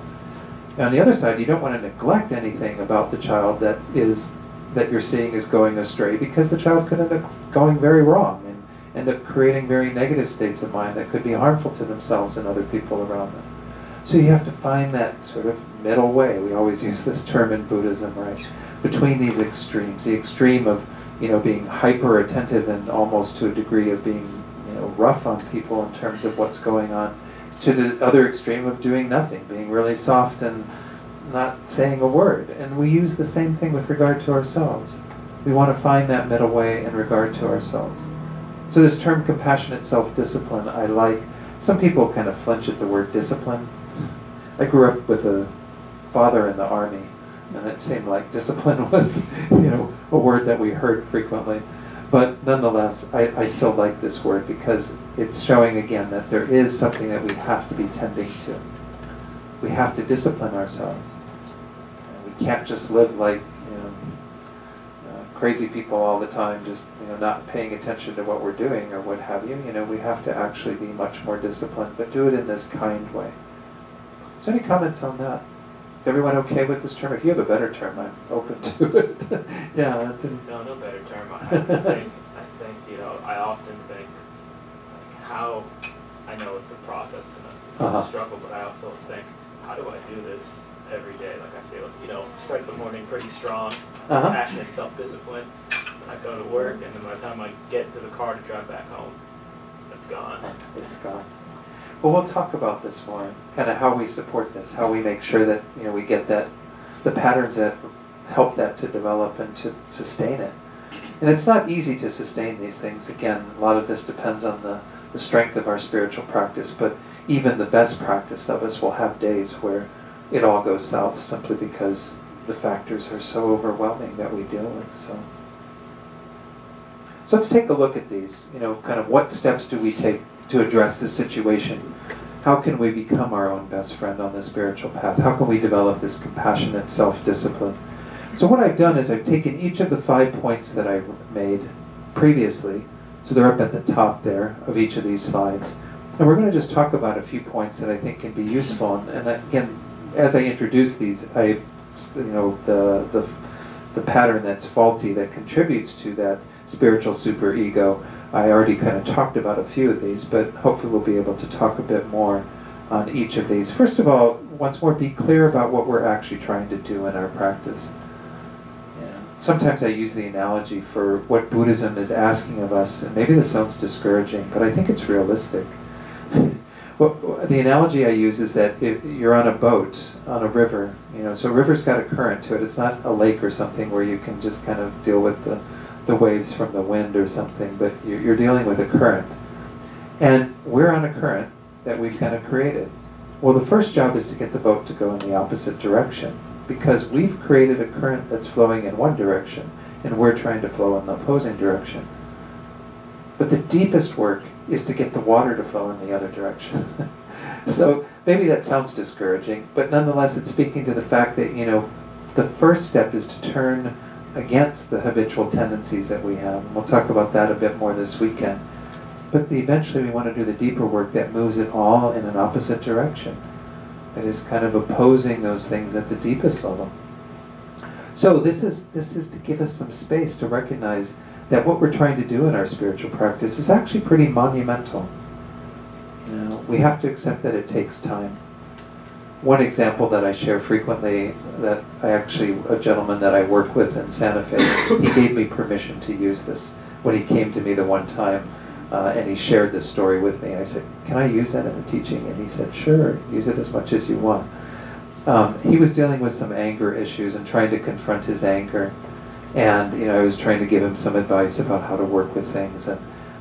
And on the other side, you don't want to neglect anything about the child that you're seeing is going astray, because the child could end up going very wrong and end up creating very negative states of mind that could be harmful to themselves and other people around them. So you have to find that sort of middle way. We always use this term in Buddhism, right? Between these extremes, the extreme of being hyper attentive and almost to a degree of being rough on people in terms of what's going on, to the other extreme of doing nothing, being really soft and not saying a word. And we use the same thing with regard to ourselves. We want to find that middle way in regard to ourselves. So this term compassionate self-discipline, I like. Some people kind of flinch at the word discipline. I grew up with a father in the army, and it seemed like discipline was, a word that we heard frequently. But nonetheless, I still like this word, because it's showing again that there is something that we have to be tending to. We have to discipline ourselves. And we can't just live like crazy people all the time, just not paying attention to what we're doing or what have you. We have to actually be much more disciplined, but do it in this kind way. So any comments on that? Is everyone okay with this term? If you have a better term, I'm open to it. Yeah. No better term. I think, I often think, like, how, I know it's a process and a struggle, but I also think, how do I do this every day? Like, I feel, start the morning pretty strong, passionate self-discipline. I go to work, and then by the time I get to the car to drive back home, it's gone. It's gone. Well, we'll talk about this more, kind of how we support this, how we make sure that we get the patterns that help that to develop and to sustain it. And it's not easy to sustain these things. Again, a lot of this depends on the strength of our spiritual practice, but even the best practiced of us will have days where it all goes south, simply because the factors are so overwhelming that we deal with. So let's take a look at these. Kind of what steps do we take to address this situation? How can we become our own best friend on the spiritual path? How can we develop this compassionate self-discipline? So what I've done is I've taken each of the 5 points that I made previously, so they're up at the top there of each of these slides, and we're going to just talk about a few points that I think can be useful. And again, as I introduce these, the pattern that's faulty that contributes to that spiritual superego, I already kind of talked about a few of these, but hopefully we'll be able to talk a bit more on each of these. First of all, once more, be clear about what we're actually trying to do in our practice. Sometimes I use the analogy for what Buddhism is asking of us, and maybe this sounds discouraging, but I think it's realistic. The analogy I use is that if you're on a boat, on a river, so a river's got a current to it. It's not a lake or something where you can just kind of deal with the waves from the wind or something, but you're dealing with a current. And we're on a current that we've kind of created. Well, the first job is to get the boat to go in the opposite direction, because we've created a current that's flowing in one direction, and we're trying to flow in the opposing direction. But the deepest work is to get the water to flow in the other direction. So maybe that sounds discouraging, but nonetheless it's speaking to the fact that, the first step is to turn against the habitual tendencies that we have. And we'll talk about that a bit more this weekend. But eventually we want to do the deeper work that moves it all in an opposite direction. That is kind of opposing those things at the deepest level. So this is to give us some space to recognize that what we're trying to do in our spiritual practice is actually pretty monumental. We have to accept that it takes time. One example that I share frequently, that a gentleman that I work with in Santa Fe, he gave me permission to use this when he came to me the one time, and he shared this story with me. I said, "Can I use that in a teaching?" And he said, "Sure, use it as much as you want." He was dealing with some anger issues and trying to confront his anger, and I was trying to give him some advice about how to work with things. And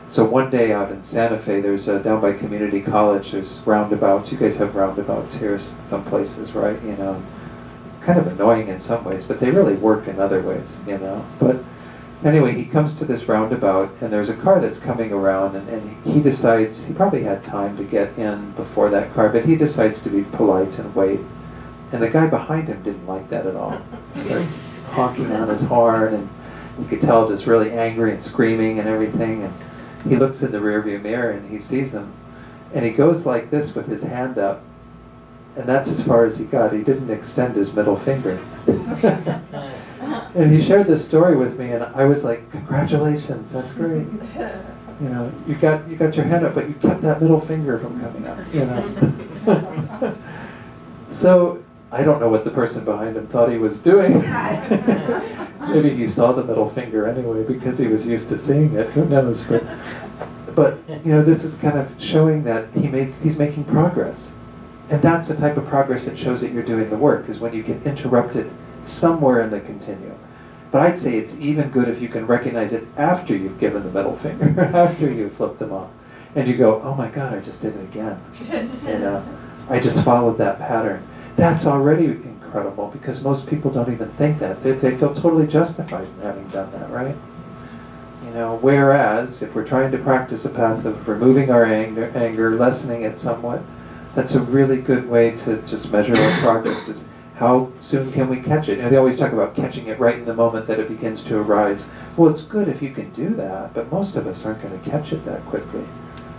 so one day out in Santa Fe, there's down by Community College, there's roundabouts. You guys have roundabouts here, some places, right? Kind of annoying in some ways, but they really work in other ways, But anyway, he comes to this roundabout, and there's a car that's coming around, and he decides, he probably had time to get in before that car, but he decides to be polite and wait. And the guy behind him didn't like that at all. Started honking on his horn, and you could tell just really angry and screaming and everything. And he looks in the rearview mirror and he sees him, and he goes like this with his hand up, and that's as far as he got. He didn't extend his middle finger. And he shared this story with me, and I was like, "Congratulations, that's great. You know, you got your hand up, but you kept that middle finger from coming up." You know. So I don't know what the person behind him thought he was doing. Maybe he saw the middle finger anyway because he was used to seeing it. Who knows? But you know, this is kind of showing that he's making progress, and that's the type of progress that shows that you're doing the work. Is when you get interrupted somewhere in the continuum. But I'd say it's even good if you can recognize it after you've given the middle finger, after you've flipped them off, and you go, "Oh my God, I just did it again." You know, I just followed that pattern. That's already incredible because most people don't even think that. They feel totally justified in having done that, right? You know, whereas if we're trying to practice a path of removing our anger, lessening it somewhat, that's a really good way to just measure our progress. Is how soon can we catch it? You know, they always talk about catching it right in the moment that it begins to arise. Well, it's good if you can do that, but most of us aren't going to catch it that quickly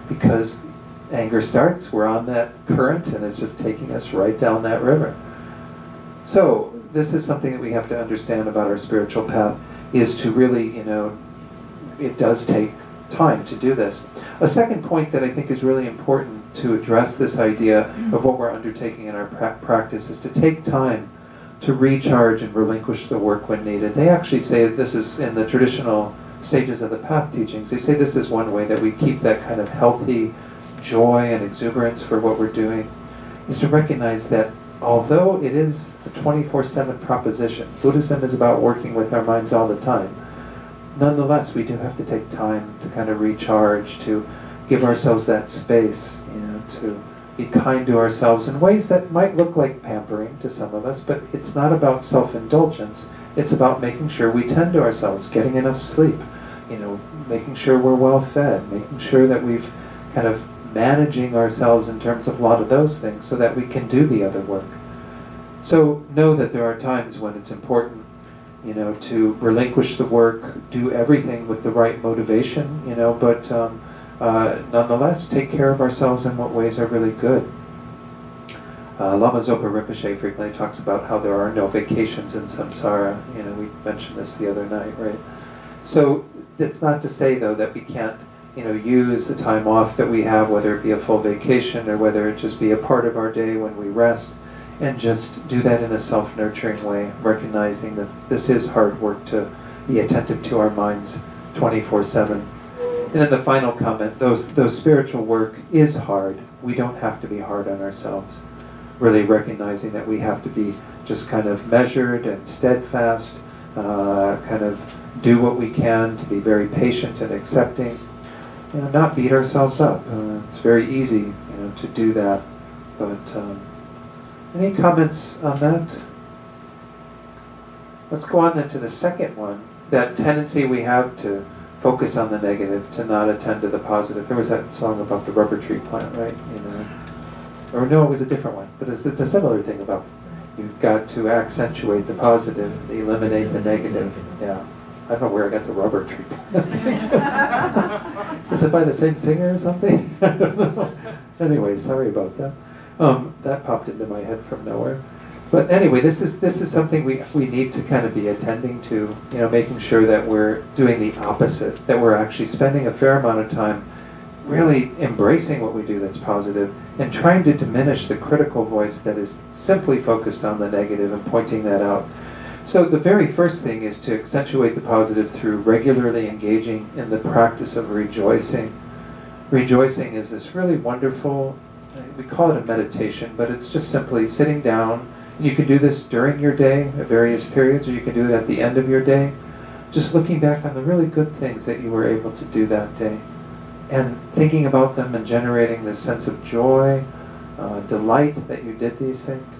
because anger starts, we're on that current, and it's just taking us right down that river. So this is something that we have to understand about our spiritual path, is to really, you know, it does take time to do this. A second point that I think is really important to address this idea of what we're undertaking in our practice is to take time to recharge and relinquish the work when needed. They actually say that this is in the traditional stages of the path teachings. They say this is one way that we keep that kind of healthy joy and exuberance for what we're doing, is to recognize that although it is a 24/7 proposition, Buddhism is about working with our minds all the time, nonetheless we do have to take time to kind of recharge, to give ourselves that space, you know, to be kind to ourselves in ways that might look like pampering to some of us, but it's not about self-indulgence. It's about making sure we tend to ourselves, getting enough sleep, you know, making sure we're well fed, making sure that we've kind of managing ourselves in terms of a lot of those things so that we can do the other work. So know that there are times when it's important, you know, to relinquish the work, do everything with the right motivation, you know, but nonetheless take care of ourselves in what ways are really good. Lama Zopa Rinpoche frequently talks about how there are no vacations in samsara. You know, we mentioned this the other night, right? So it's not to say, though, that we can't, you know, use the time off that we have, whether it be a full vacation or whether it just be a part of our day when we rest, and just do that in a self-nurturing way, recognizing that this is hard work to be attentive to our minds 24/7. And then the final comment, though spiritual work is hard, we don't have to be hard on ourselves. Really recognizing that we have to be just kind of measured and steadfast, kind of do what we can to be very patient and accepting, you know, not beat ourselves up. It's very easy, you know, to do that. But any comments on that? Let's go on then to the second one, that tendency we have to focus on the negative, to not attend to the positive. There was that song about the rubber tree plant, right? You know, or no, it was a different one, but it's a similar thing about you've got to accentuate the positive, eliminate the negative. Yeah, I don't know where I got the rubber tree plant. Is it by the same singer or something? I don't know. Anyway, sorry about that. That popped into my head from nowhere. But anyway, this is something we need to kind of be attending to, you know, making sure that we're doing the opposite, that we're actually spending a fair amount of time really embracing what we do that's positive and trying to diminish the critical voice that is simply focused on the negative and pointing that out. So the very first thing is to accentuate the positive through regularly engaging in the practice of rejoicing. Rejoicing is this really wonderful, we call it a meditation, but it's just simply sitting down. You can do this during your day at various periods, or you can do it at the end of your day. Just looking back on the really good things that you were able to do that day, and thinking about them and generating this sense of joy, delight that you did these things.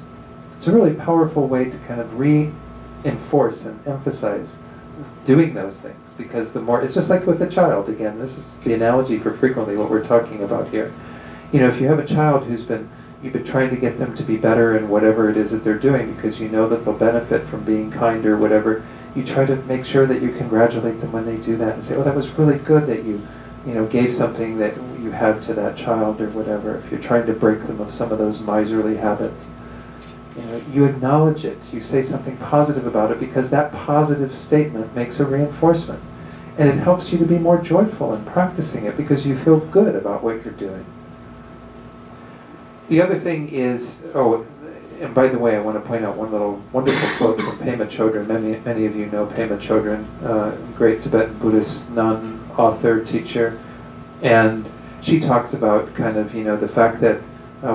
It's a really powerful way to kind of reinforce and emphasize doing those things, because the more, it's just like with a child, again, this is the analogy for frequently what we're talking about here. You know, if you have a child who's been you've been trying to get them to be better in whatever it is that they're doing because you know that they'll benefit from being kind or whatever. You try to make sure that you congratulate them when they do that and say, oh, that was really good that you gave something that you had to that child or whatever. If you're trying to break them of some of those miserly habits, you acknowledge it. You say something positive about it because that positive statement makes a reinforcement. And it helps you to be more joyful in practicing it because you feel good about what you're doing. The other thing is, and by the way, I want to point out one little wonderful quote from Pema Chodron. Many of you know Pema Chodron, great Tibetan Buddhist nun, author, teacher. And she talks about kind of, the fact that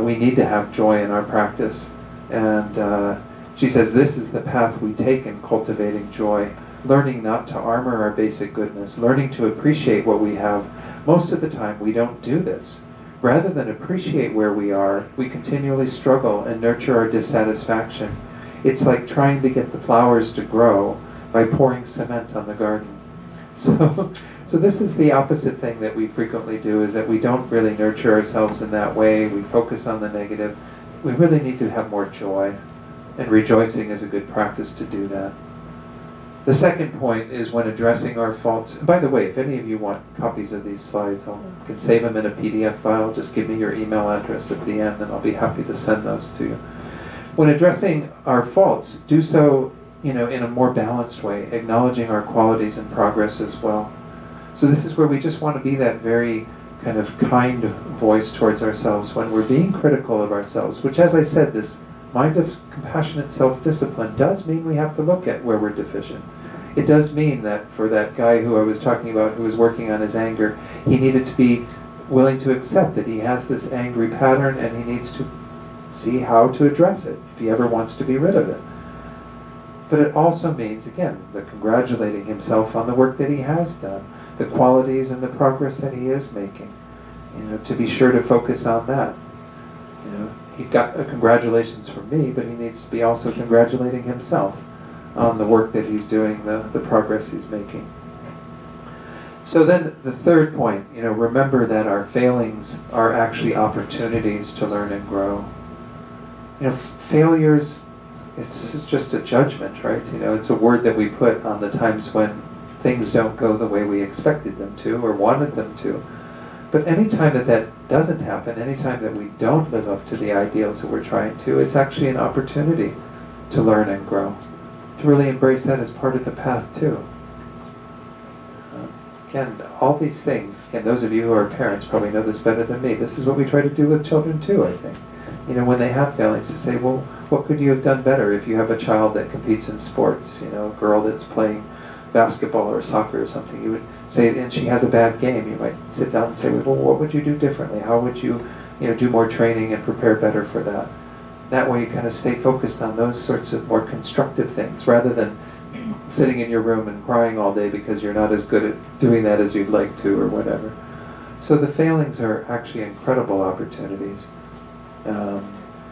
we need to have joy in our practice. And she says, this is the path we take in cultivating joy, learning not to armor our basic goodness, learning to appreciate what we have. Most of the time we don't do this. Rather than appreciate where we are, we continually struggle and nurture our dissatisfaction. It's like trying to get the flowers to grow by pouring cement on the garden. So this is the opposite thing that we frequently do, is that we don't really nurture ourselves in that way. We focus on the negative. We really need to have more joy, and rejoicing is a good practice to do that. The second point is when addressing our faults. And by the way, if any of you want copies of these slides, I can save them in a PDF file. Just give me your email address at the end and I'll be happy to send those to you. When addressing our faults, do so in a more balanced way, acknowledging our qualities and progress as well. So this is where we just want to be that very kind of kind voice towards ourselves when we're being critical of ourselves, which, as I said, this mind of compassionate self-discipline does mean we have to look at where we're deficient. It does mean that for that guy who I was talking about who was working on his anger, he needed to be willing to accept that he has this angry pattern and he needs to see how to address it if he ever wants to be rid of it. But it also means, again, the congratulating himself on the work that he has done, the qualities and the progress that he is making. To be sure to focus on that. He got a congratulations from me, but he needs to be also congratulating himself on the work that he's doing, the progress he's making. So then the third point, remember that our failings are actually opportunities to learn and grow. Failures, this is just a judgment, right? It's a word that we put on the times when things don't go the way we expected them to or wanted them to. But anytime that doesn't happen, anytime that we don't live up to the ideals that we're trying to, it's actually an opportunity to learn and grow. To really embrace that as part of the path too. Again, all these things, again, those of you who are parents probably know this better than me. This is what we try to do with children too, I think. When they have failings, to say, well, what could you have done better if you have a child that competes in sports, a girl that's playing basketball or soccer or something, you would say, and she has a bad game, you might sit down and say, well, what would you do differently? How would you, do more training and prepare better for that? That way you kind of stay focused on those sorts of more constructive things, rather than sitting in your room and crying all day because you're not as good at doing that as you'd like to or whatever. So the failings are actually incredible opportunities.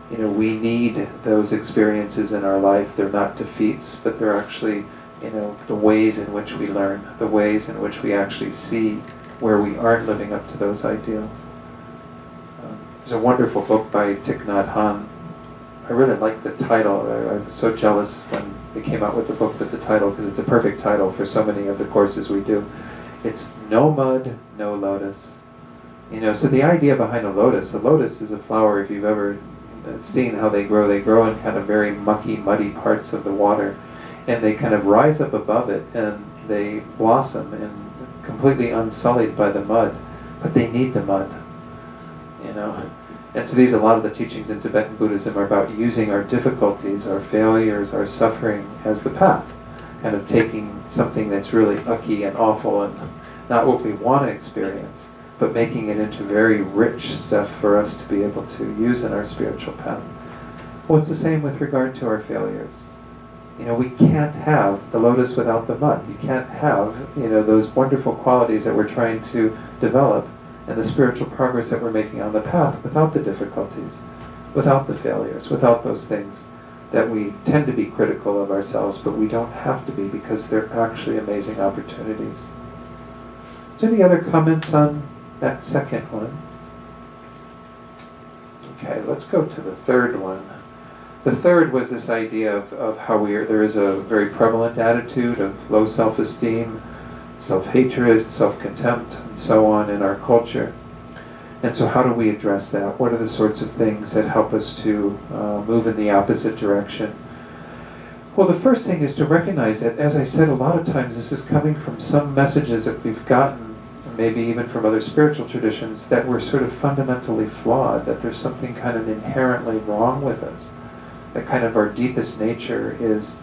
We need those experiences in our life. They're not defeats, but they're actually the ways in which we learn, the ways in which we actually see where we aren't living up to those ideals. There's a wonderful book by Thich Nhat Hanh. I really like the title. I was so jealous when they came out with the book with the title, because it's a perfect title for so many of the courses we do. It's No Mud, No Lotus. So the idea behind a lotus is a flower, if you've ever seen how they grow in kind of very mucky, muddy parts of the water. And they kind of rise up above it and they blossom and completely unsullied by the mud, but they need the mud, And so a lot of the teachings in Tibetan Buddhism are about using our difficulties, our failures, our suffering as the path, kind of taking something that's really ucky and awful and not what we want to experience, but making it into very rich stuff for us to be able to use in our spiritual path. Well, it's the same with regard to our failures. We can't have the lotus without the mud. You can't have, those wonderful qualities that we're trying to develop and the spiritual progress that we're making on the path without the difficulties, without the failures, without those things that we tend to be critical of ourselves, but we don't have to be because they're actually amazing opportunities. Is there any other comments on that second one? Okay, let's go to the third one. The third was this idea of how there is a very prevalent attitude of low self-esteem, self-hatred, self-contempt, and so on in our culture. And so how do we address that? What are the sorts of things that help us to move in the opposite direction? Well, the first thing is to recognize that, as I said, a lot of times this is coming from some messages that we've gotten, maybe even from other spiritual traditions, that we're sort of fundamentally flawed, that there's something kind of inherently wrong with us, that kind of our deepest nature is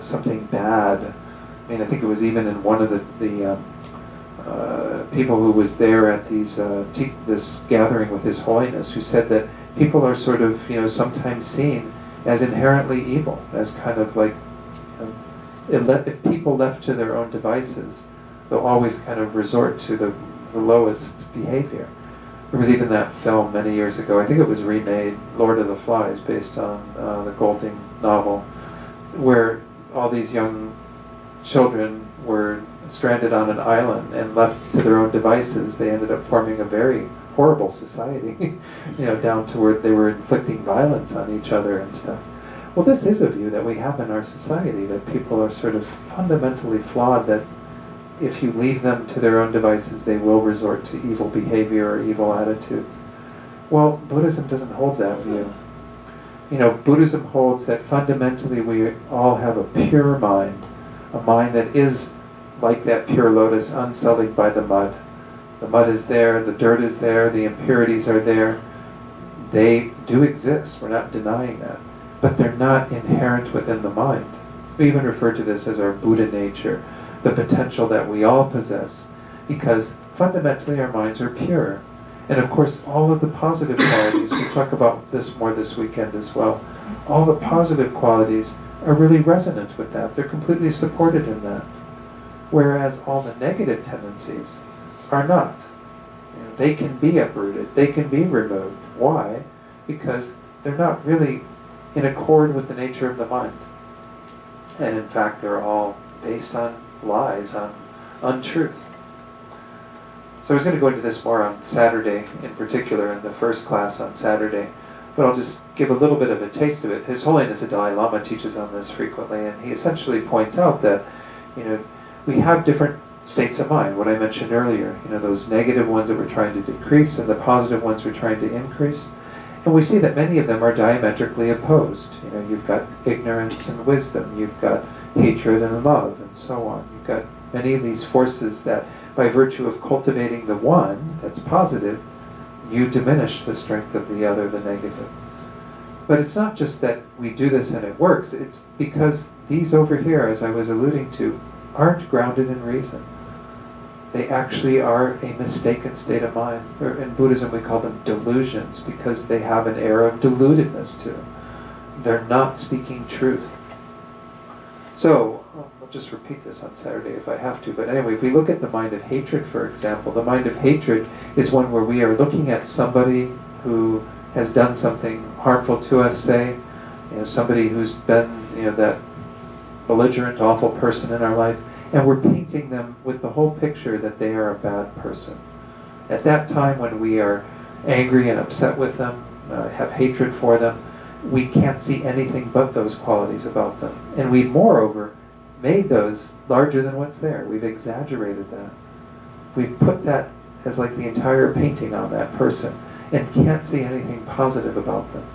something bad. I mean, I think it was even in one of the people who was there at this gathering with His Holiness, who said that people are sort of, sometimes seen as inherently evil, as kind of like, if people left to their own devices, they'll always kind of resort to the lowest behavior. There was even that film many years ago, I think it was remade, Lord of the Flies, based on the Golding novel, where all these young children were stranded on an island and left to their own devices. They ended up forming a very horrible society, down to where they were inflicting violence on each other and stuff. Well, this is a view that we have in our society, that people are sort of fundamentally flawed, that if you leave them to their own devices, they will resort to evil behavior or evil attitudes. Well, Buddhism doesn't hold that view. Buddhism holds that fundamentally we all have a pure mind, a mind that is like that pure lotus, unsullied by the mud. The mud is there, the dirt is there, the impurities are there. They do exist, we're not denying that. But they're not inherent within the mind. We even refer to this as our Buddha nature, the potential that we all possess, because fundamentally our minds are pure. And of course, all of the positive qualities, we'll talk about this more this weekend as well, all the positive qualities are really resonant with that. They're completely supported in that. Whereas all the negative tendencies are not. They can be uprooted. They can be removed. Why? Because they're not really in accord with the nature of the mind. And in fact, they're all based on lies, on untruth. So I was going to go into this more on Saturday, in particular, in the first class on Saturday. But I'll just give a little bit of a taste of it. His Holiness the Dalai Lama teaches on this frequently, and he essentially points out that, we have different states of mind, what I mentioned earlier, those negative ones that we're trying to decrease and the positive ones we're trying to increase. And we see that many of them are diametrically opposed. You've got ignorance and wisdom, you've got hatred and love, and so on. You've got many of these forces that, by virtue of cultivating the one that's positive, you diminish the strength of the other, the negative. But it's not just that we do this and it works, it's because these over here, as I was alluding to, aren't grounded in reason. They actually are a mistaken state of mind. Or in Buddhism we call them delusions, because they have an air of deludedness to them. They're not speaking truth. So, I'll just repeat this on Saturday if I have to, but anyway, if we look at the mind of hatred, for example, the mind of hatred is one where we are looking at somebody who has done something harmful to us, say, somebody who's been, that belligerent, awful person in our life, and we're painting them with the whole picture that they are a bad person. At that time when we are angry and upset with them, have hatred for them, we can't see anything but those qualities about them. And we've moreover made those larger than what's there. We've exaggerated that. We've put that as like the entire painting on that person and can't see anything positive about them.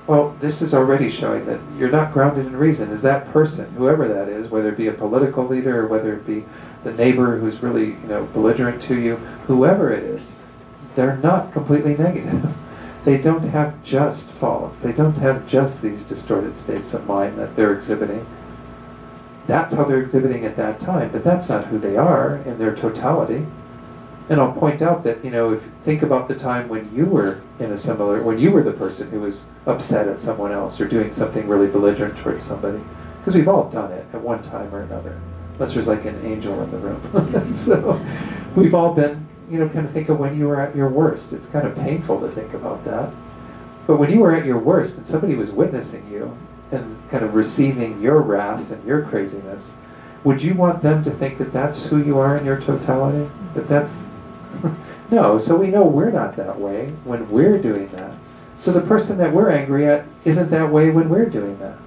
Well, this is already showing that you're not grounded in reason. Is that person, whoever that is, whether it be a political leader or whether it be the neighbor who's really, belligerent to you, whoever it is, they're not completely negative. They don't have just faults. They don't have just these distorted states of mind that they're exhibiting. That's how they're exhibiting at that time, but that's not who they are in their totality. And I'll point out that, if you think about the time when you were when you were the person who was upset at someone else or doing something really belligerent towards somebody, because we've all done it at one time or another, unless there's like an angel in the room. So we've all been, kind of think of when you were at your worst. It's kind of painful to think about that. But when you were at your worst and somebody was witnessing you and kind of receiving your wrath and your craziness, would you want them to think that that's who you are in your totality? No, so we know we're not that way when we're doing that. So the person that we're angry at isn't that way when we're doing that.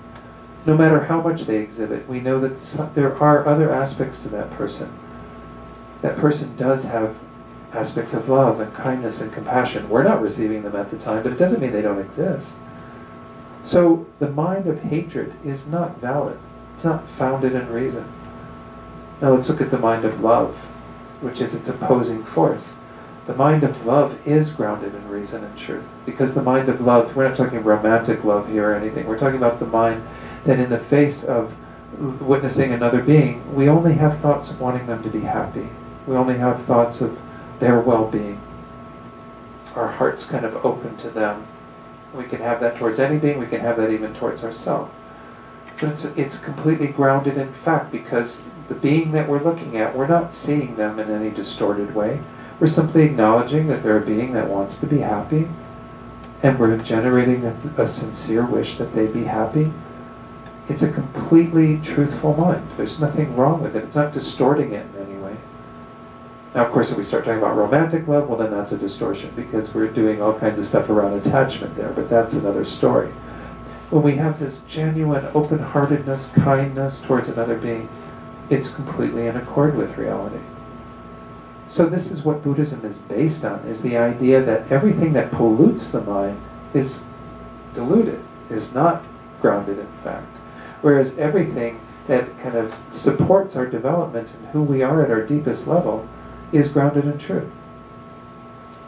No matter how much they exhibit, we know that there are other aspects to that person. That person does have aspects of love and kindness and compassion. We're not receiving them at the time, but it doesn't mean they don't exist. So the mind of hatred is not valid. It's not founded in reason. Now let's look at the mind of love, which is its opposing force. The mind of love is grounded in reason and truth. Because the mind of love, we're not talking romantic love here or anything, we're talking about the mind that in the face of witnessing another being, we only have thoughts of wanting them to be happy. We only have thoughts of their well-being. Our heart's kind of open to them. We can have that towards any being, we can have that even towards ourselves. But it's completely grounded in fact, because the being that we're looking at, we're not seeing them in any distorted way. We're simply acknowledging that they're a being that wants to be happy, and we're generating a sincere wish that they be happy. It's a completely truthful mind. There's nothing wrong with it. It's not distorting it in any way. Now, of course, if we start talking about romantic love, well, then that's a distortion, because we're doing all kinds of stuff around attachment there, but that's another story. When we have this genuine open-heartedness, kindness towards another being, it's completely in accord with reality. So this is what Buddhism is based on, is the idea that everything that pollutes the mind is diluted, is not grounded in fact. Whereas everything that kind of supports our development and who we are at our deepest level is grounded in truth.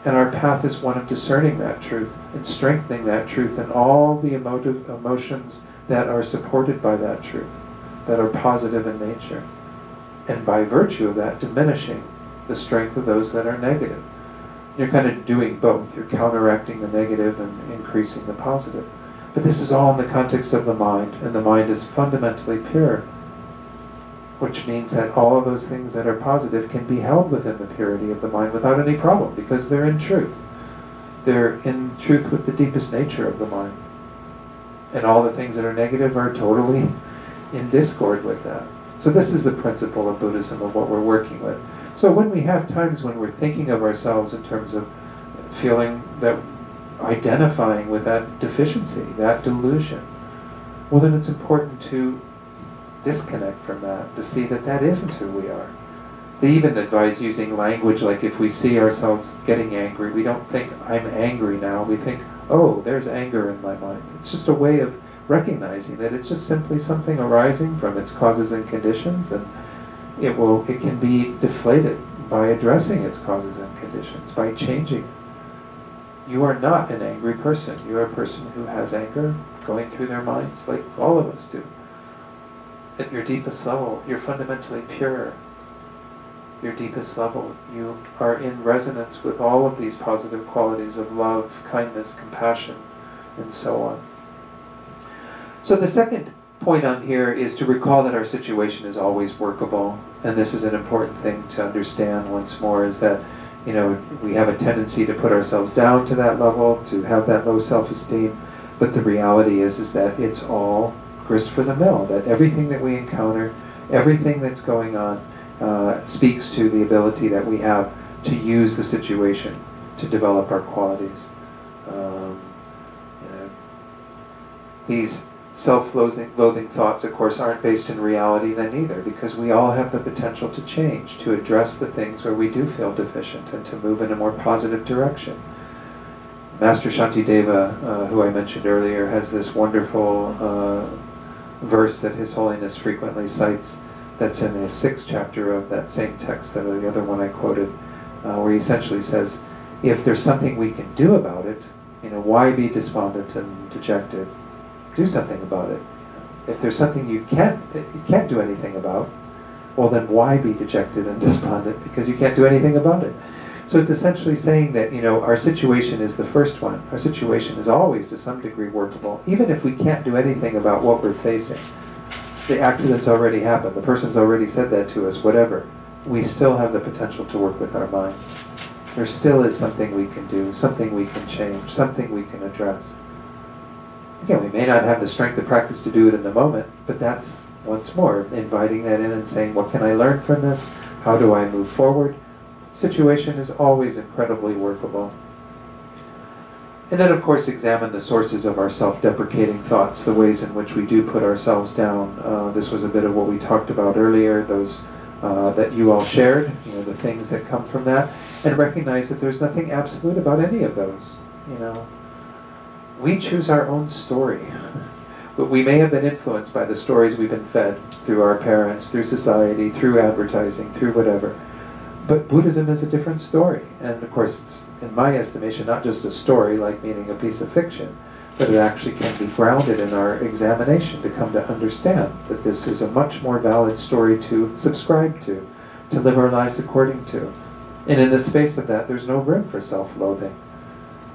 And our path is one of discerning that truth and strengthening that truth and all the emotions that are supported by that truth, that are positive in nature. And by virtue of that, diminishing the strength of those that are negative. You're kind of doing both. You're counteracting the negative and increasing the positive. But this is all in the context of the mind, and the mind is fundamentally pure, which means that all of those things that are positive can be held within the purity of the mind without any problem, because they're in truth. They're in truth with the deepest nature of the mind. And all the things that are negative are totally in discord with that. So this is the principle of Buddhism, of what we're working with. So when we have times when we're thinking of ourselves in terms of feeling that, identifying with that deficiency, that delusion, well then it's important to disconnect from that, to see that that isn't who we are. They even advise using language like, if we see ourselves getting angry, we don't think, I'm angry now, we think, oh, there's anger in my mind. It's just a way of recognizing that it's just simply something arising from its causes and conditions, and it can be deflated by addressing its causes and conditions, by changing it. You are not an angry person. You're a person who has anger going through their minds like all of us do. At your deepest level, you're fundamentally pure. Your deepest level, you are in resonance with all of these positive qualities of love, kindness, compassion, and so on. So the second point on here is to recall that our situation is always workable, and this is an important thing to understand once more, is that we have a tendency to put ourselves down to that level, to have that low self-esteem, but the reality is that it's all grist for the mill, that everything that we encounter, everything that's going on, speaks to the ability that we have to use the situation to develop our qualities. These self-loathing thoughts, of course, aren't based in reality then either, because we all have the potential to change, to address the things where we do feel deficient, and to move in a more positive direction. Master Shantideva, who I mentioned earlier, has this wonderful verse that His Holiness frequently cites, that's in the 6th chapter of that same text, that the other one I quoted, where he essentially says, if there's something we can do about it, why be despondent and dejected? Do something about it. If there's something you can't do anything about, well then why be dejected and despondent? Because you can't do anything about it. So it's essentially saying that, our situation is the first one. Our situation is always to some degree workable, even if we can't do anything about what we're facing. The accident's already happened, the person's already said that to us, whatever. We still have the potential to work with our mind. There still is something we can do, something we can change, something we can address. Again, we may not have the strength of practice to do it in the moment, but that's, once more, inviting that in and saying, what can I learn from this? How do I move forward? situation is always incredibly workable. And then, of course, examine the sources of our self-deprecating thoughts, the ways in which we do put ourselves down. This was a bit of what we talked about earlier, those that you all shared, the things that come from that, and recognize that there's nothing absolute about any of those. We choose our own story. But we may have been influenced by the stories we've been fed through our parents, through society, through advertising, through whatever. But Buddhism is a different story. And of course, it's, in my estimation, not just a story, like meaning a piece of fiction, but it actually can be grounded in our examination to come to understand that this is a much more valid story to subscribe to live our lives according to. And in the space of that, there's no room for self-loathing,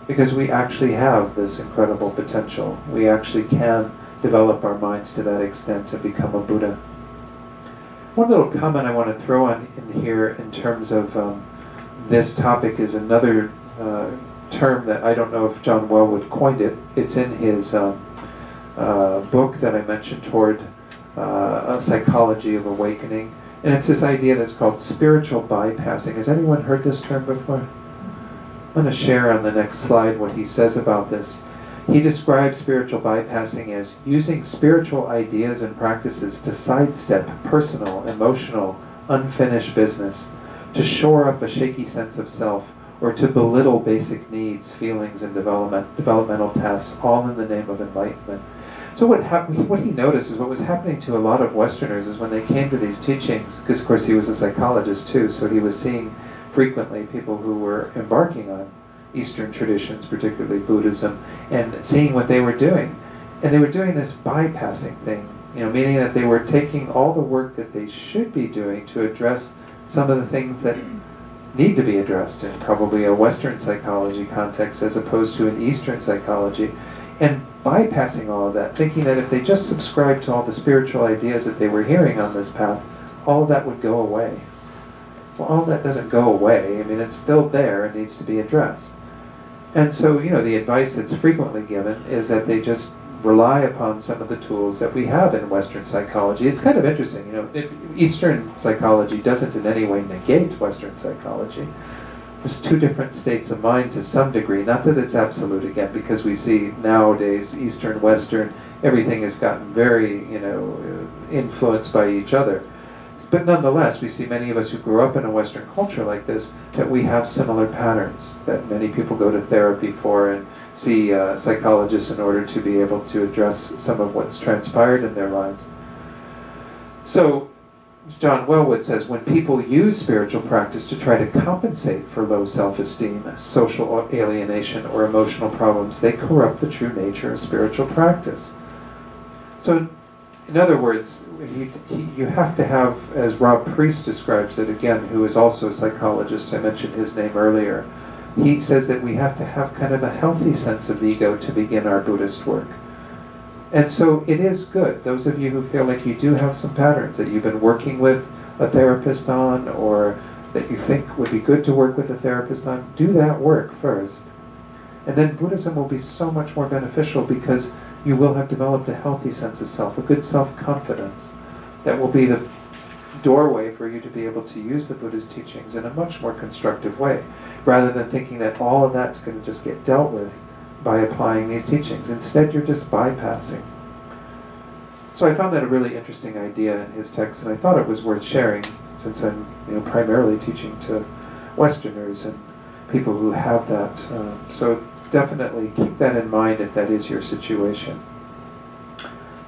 because we actually have this incredible potential. We actually can develop our minds to that extent and become a Buddha. One little comment I want to throw on in here in terms of this topic is another term that I don't know if John Wellwood coined it. It's in his book that I mentioned, Toward a Psychology of Awakening. And it's this idea that's called spiritual bypassing. Has anyone heard this term before? I'm going to share on the next slide what he says about this. He describes spiritual bypassing as using spiritual ideas and practices to sidestep personal, emotional, unfinished business, to shore up a shaky sense of self, or to belittle basic needs, feelings, and developmental tasks, all in the name of enlightenment. So what he noticed is what was happening to a lot of Westerners is when they came to these teachings, because of course he was a psychologist too, so he was seeing frequently people who were embarking on Eastern traditions, particularly Buddhism, and seeing what they were doing. And they were doing this bypassing thing, meaning that they were taking all the work that they should be doing to address some of the things that need to be addressed in probably a Western psychology context as opposed to an Eastern psychology, and bypassing all of that, thinking that if they just subscribed to all the spiritual ideas that they were hearing on this path, all of that would go away. Well, all that doesn't go away. I mean, it's still there and needs to be addressed. And so, the advice that's frequently given is that they just rely upon some of the tools that we have in Western psychology. It's kind of interesting, Eastern psychology doesn't in any way negate Western psychology. There's two different states of mind to some degree, not that it's absolute again, because we see nowadays Eastern, Western, everything has gotten very, influenced by each other. But nonetheless, we see many of us who grew up in a Western culture like this, that we have similar patterns, that many people go to therapy for and see psychologists in order to be able to address some of what's transpired in their lives. So, John Wellwood says, when people use spiritual practice to try to compensate for low self-esteem, social alienation, or emotional problems, they corrupt the true nature of spiritual practice. So, in other words, you have to have, as Rob Priest describes it again, who is also a psychologist, I mentioned his name earlier, he says that we have to have kind of a healthy sense of ego to begin our Buddhist work. And so it is good, those of you who feel like you do have some patterns that you've been working with a therapist on, or that you think would be good to work with a therapist on, do that work first. And then Buddhism will be so much more beneficial because you will have developed a healthy sense of self, a good self-confidence that will be the doorway for you to be able to use the Buddha's teachings in a much more constructive way, rather than thinking that all of that's going to just get dealt with by applying these teachings. Instead, you're just bypassing. So I found that a really interesting idea in his text, and I thought it was worth sharing, since I'm primarily teaching to Westerners and people who have that. So definitely keep that in mind if that is your situation.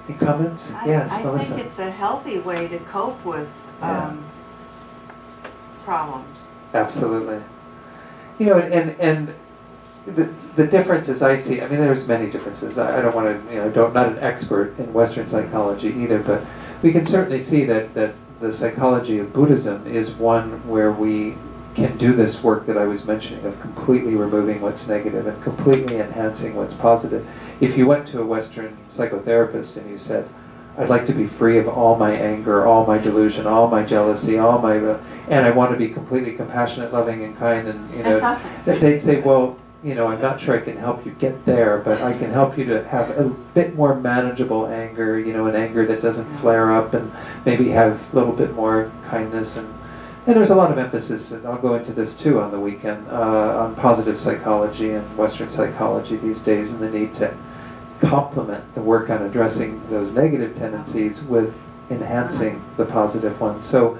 Any comments? Yes, I Melissa. think it's a healthy way to cope with problems. Absolutely. And the differences I see, there's many differences. I don't want to, not an expert in Western psychology either, but we can certainly see that the psychology of Buddhism is one where we can do this work that I was mentioning of completely removing what's negative and completely enhancing what's positive. If you went to a Western psychotherapist and you said, I'd like to be free of all my anger, all my delusion, all my jealousy, and I want to be completely compassionate, loving, and kind, and they'd say, well, I'm not sure I can help you get there, but I can help you to have a bit more manageable anger, an anger that doesn't flare up, and maybe have a little bit more kindness. And And there's a lot of emphasis, and I'll go into this too on the weekend, on positive psychology and Western psychology these days, and the need to complement the work on addressing those negative tendencies with enhancing the positive ones. So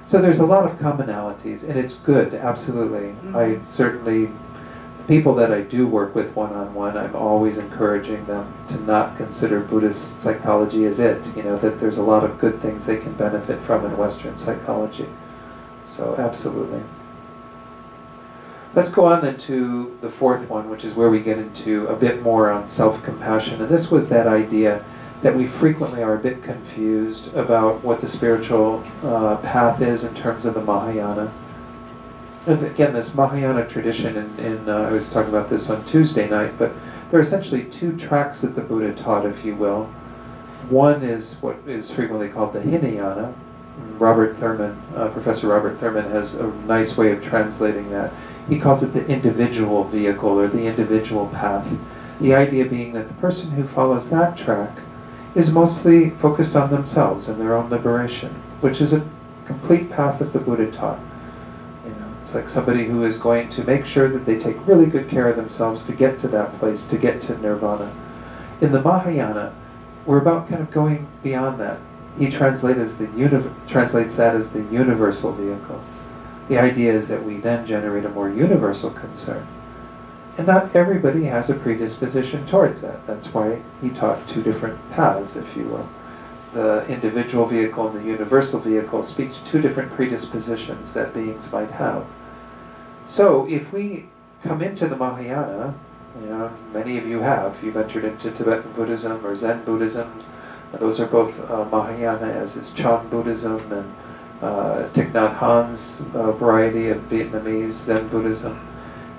there's a lot of commonalities, and it's good, absolutely. I certainly, the people that I do work with one-on-one, I'm always encouraging them to not consider Buddhist psychology as it, that there's a lot of good things they can benefit from in Western psychology. So absolutely. Let's go on then to the fourth one, which is where we get into a bit more on self-compassion. And this was that idea that we frequently are a bit confused about what the spiritual path is in terms of the Mahayana. And again, this Mahayana tradition, I was talking about this on Tuesday night, but there are essentially two tracks that the Buddha taught, if you will. One is what is frequently called the Hinayana. Professor Robert Thurman has a nice way of translating that. He calls it the individual vehicle or the individual path. The idea being that the person who follows that track is mostly focused on themselves and their own liberation, which is a complete path that the Buddha taught. It's like somebody who is going to make sure that they take really good care of themselves to get to that place, to get to nirvana. In the Mahayana, we're about kind of going beyond that. He translates that as the universal vehicle. The idea is that we then generate a more universal concern. And not everybody has a predisposition towards that. That's why he taught two different paths, if you will. The individual vehicle and the universal vehicle speak to two different predispositions that beings might have. So if we come into the Mahayana, many of you have, you've entered into Tibetan Buddhism or Zen Buddhism. Those are both Mahayana, as is Chan Buddhism and Thich Nhat Hanh's variety of Vietnamese Zen Buddhism.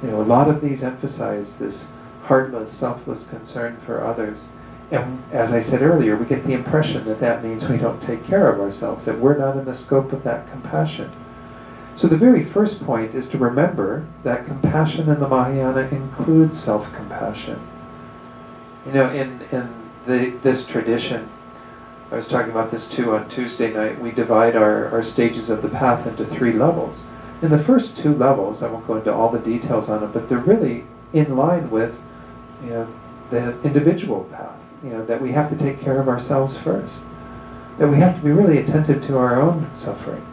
A lot of these emphasize this heartless, selfless concern for others. And as I said earlier, we get the impression that that means we don't take care of ourselves, that we're not in the scope of that compassion. So the very first point is to remember that compassion in the Mahayana includes self-compassion. In this tradition, I was talking about this too on Tuesday night, we divide our stages of the path into 3 levels. In the first 2 levels, I won't go into all the details on them, but they're really in line with the individual path, that we have to take care of ourselves first. That we have to be really attentive to our own suffering.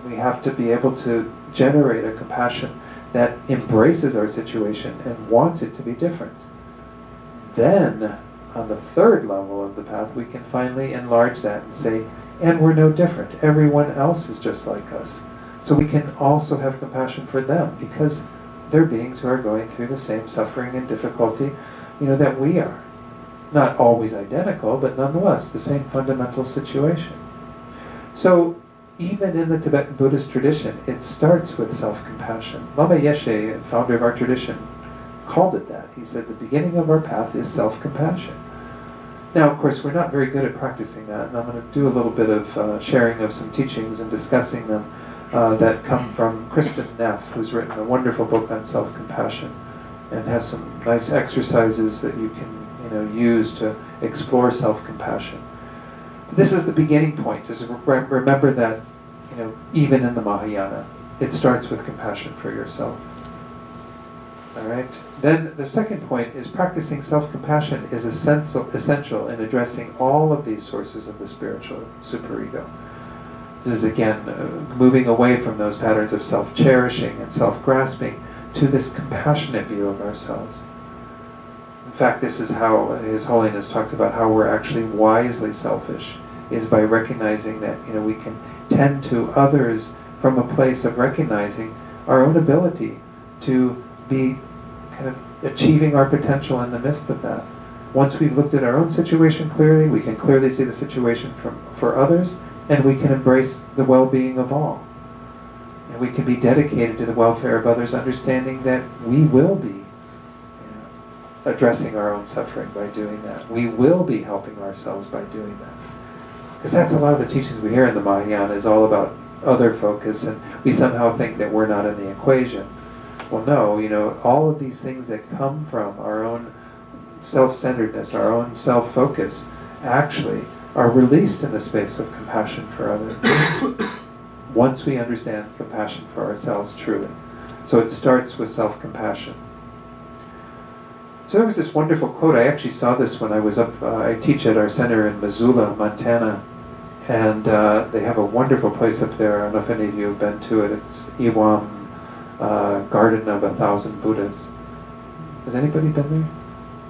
We have to be able to generate a compassion that embraces our situation and wants it to be different. Then, on the 3rd level of the path, we can finally enlarge that and say, and we're no different. Everyone else is just like us. So we can also have compassion for them because they're beings who are going through the same suffering and difficulty, that we are. Not always identical, but nonetheless the same fundamental situation. So even in the Tibetan Buddhist tradition, it starts with self-compassion. Lama Yeshe, founder of our tradition, called it that. He said the beginning of our path is self-compassion. Now, of course, we're not very good at practicing that, and I'm going to do a little bit of sharing of some teachings and discussing them that come from Kristen Neff, who's written a wonderful book on self-compassion and has some nice exercises that you can use to explore self-compassion. This is the beginning point, is remember that even in the Mahayana, it starts with compassion for yourself. All right. Then the second point is practicing self-compassion is essential in addressing all of these sources of the spiritual superego. This is again moving away from those patterns of self-cherishing and self-grasping to this compassionate view of ourselves. In fact, this is how His Holiness talked about how we're actually wisely selfish, is by recognizing that we can tend to others from a place of recognizing our own ability to be kind of achieving our potential in the midst of that. Once we've looked at our own situation clearly, we can clearly see the situation for others, and we can embrace the well-being of all. And we can be dedicated to the welfare of others, understanding that we will be addressing our own suffering by doing that. We will be helping ourselves by doing that. Because that's a lot of the teachings we hear in the Mahayana is all about other focus, and we somehow think that we're not in the equation. Well, no, all of these things that come from our own self-centeredness, our own self-focus, actually are released in the space of compassion for others. once we understand compassion for ourselves truly. So it starts with self-compassion. So there was this wonderful quote. I actually saw this when I was up. I teach at our center in Missoula, Montana, and they have a wonderful place up there. I don't know if any of you have been to it. It's Iwam Garden of 1,000 Buddhas. Has anybody been there?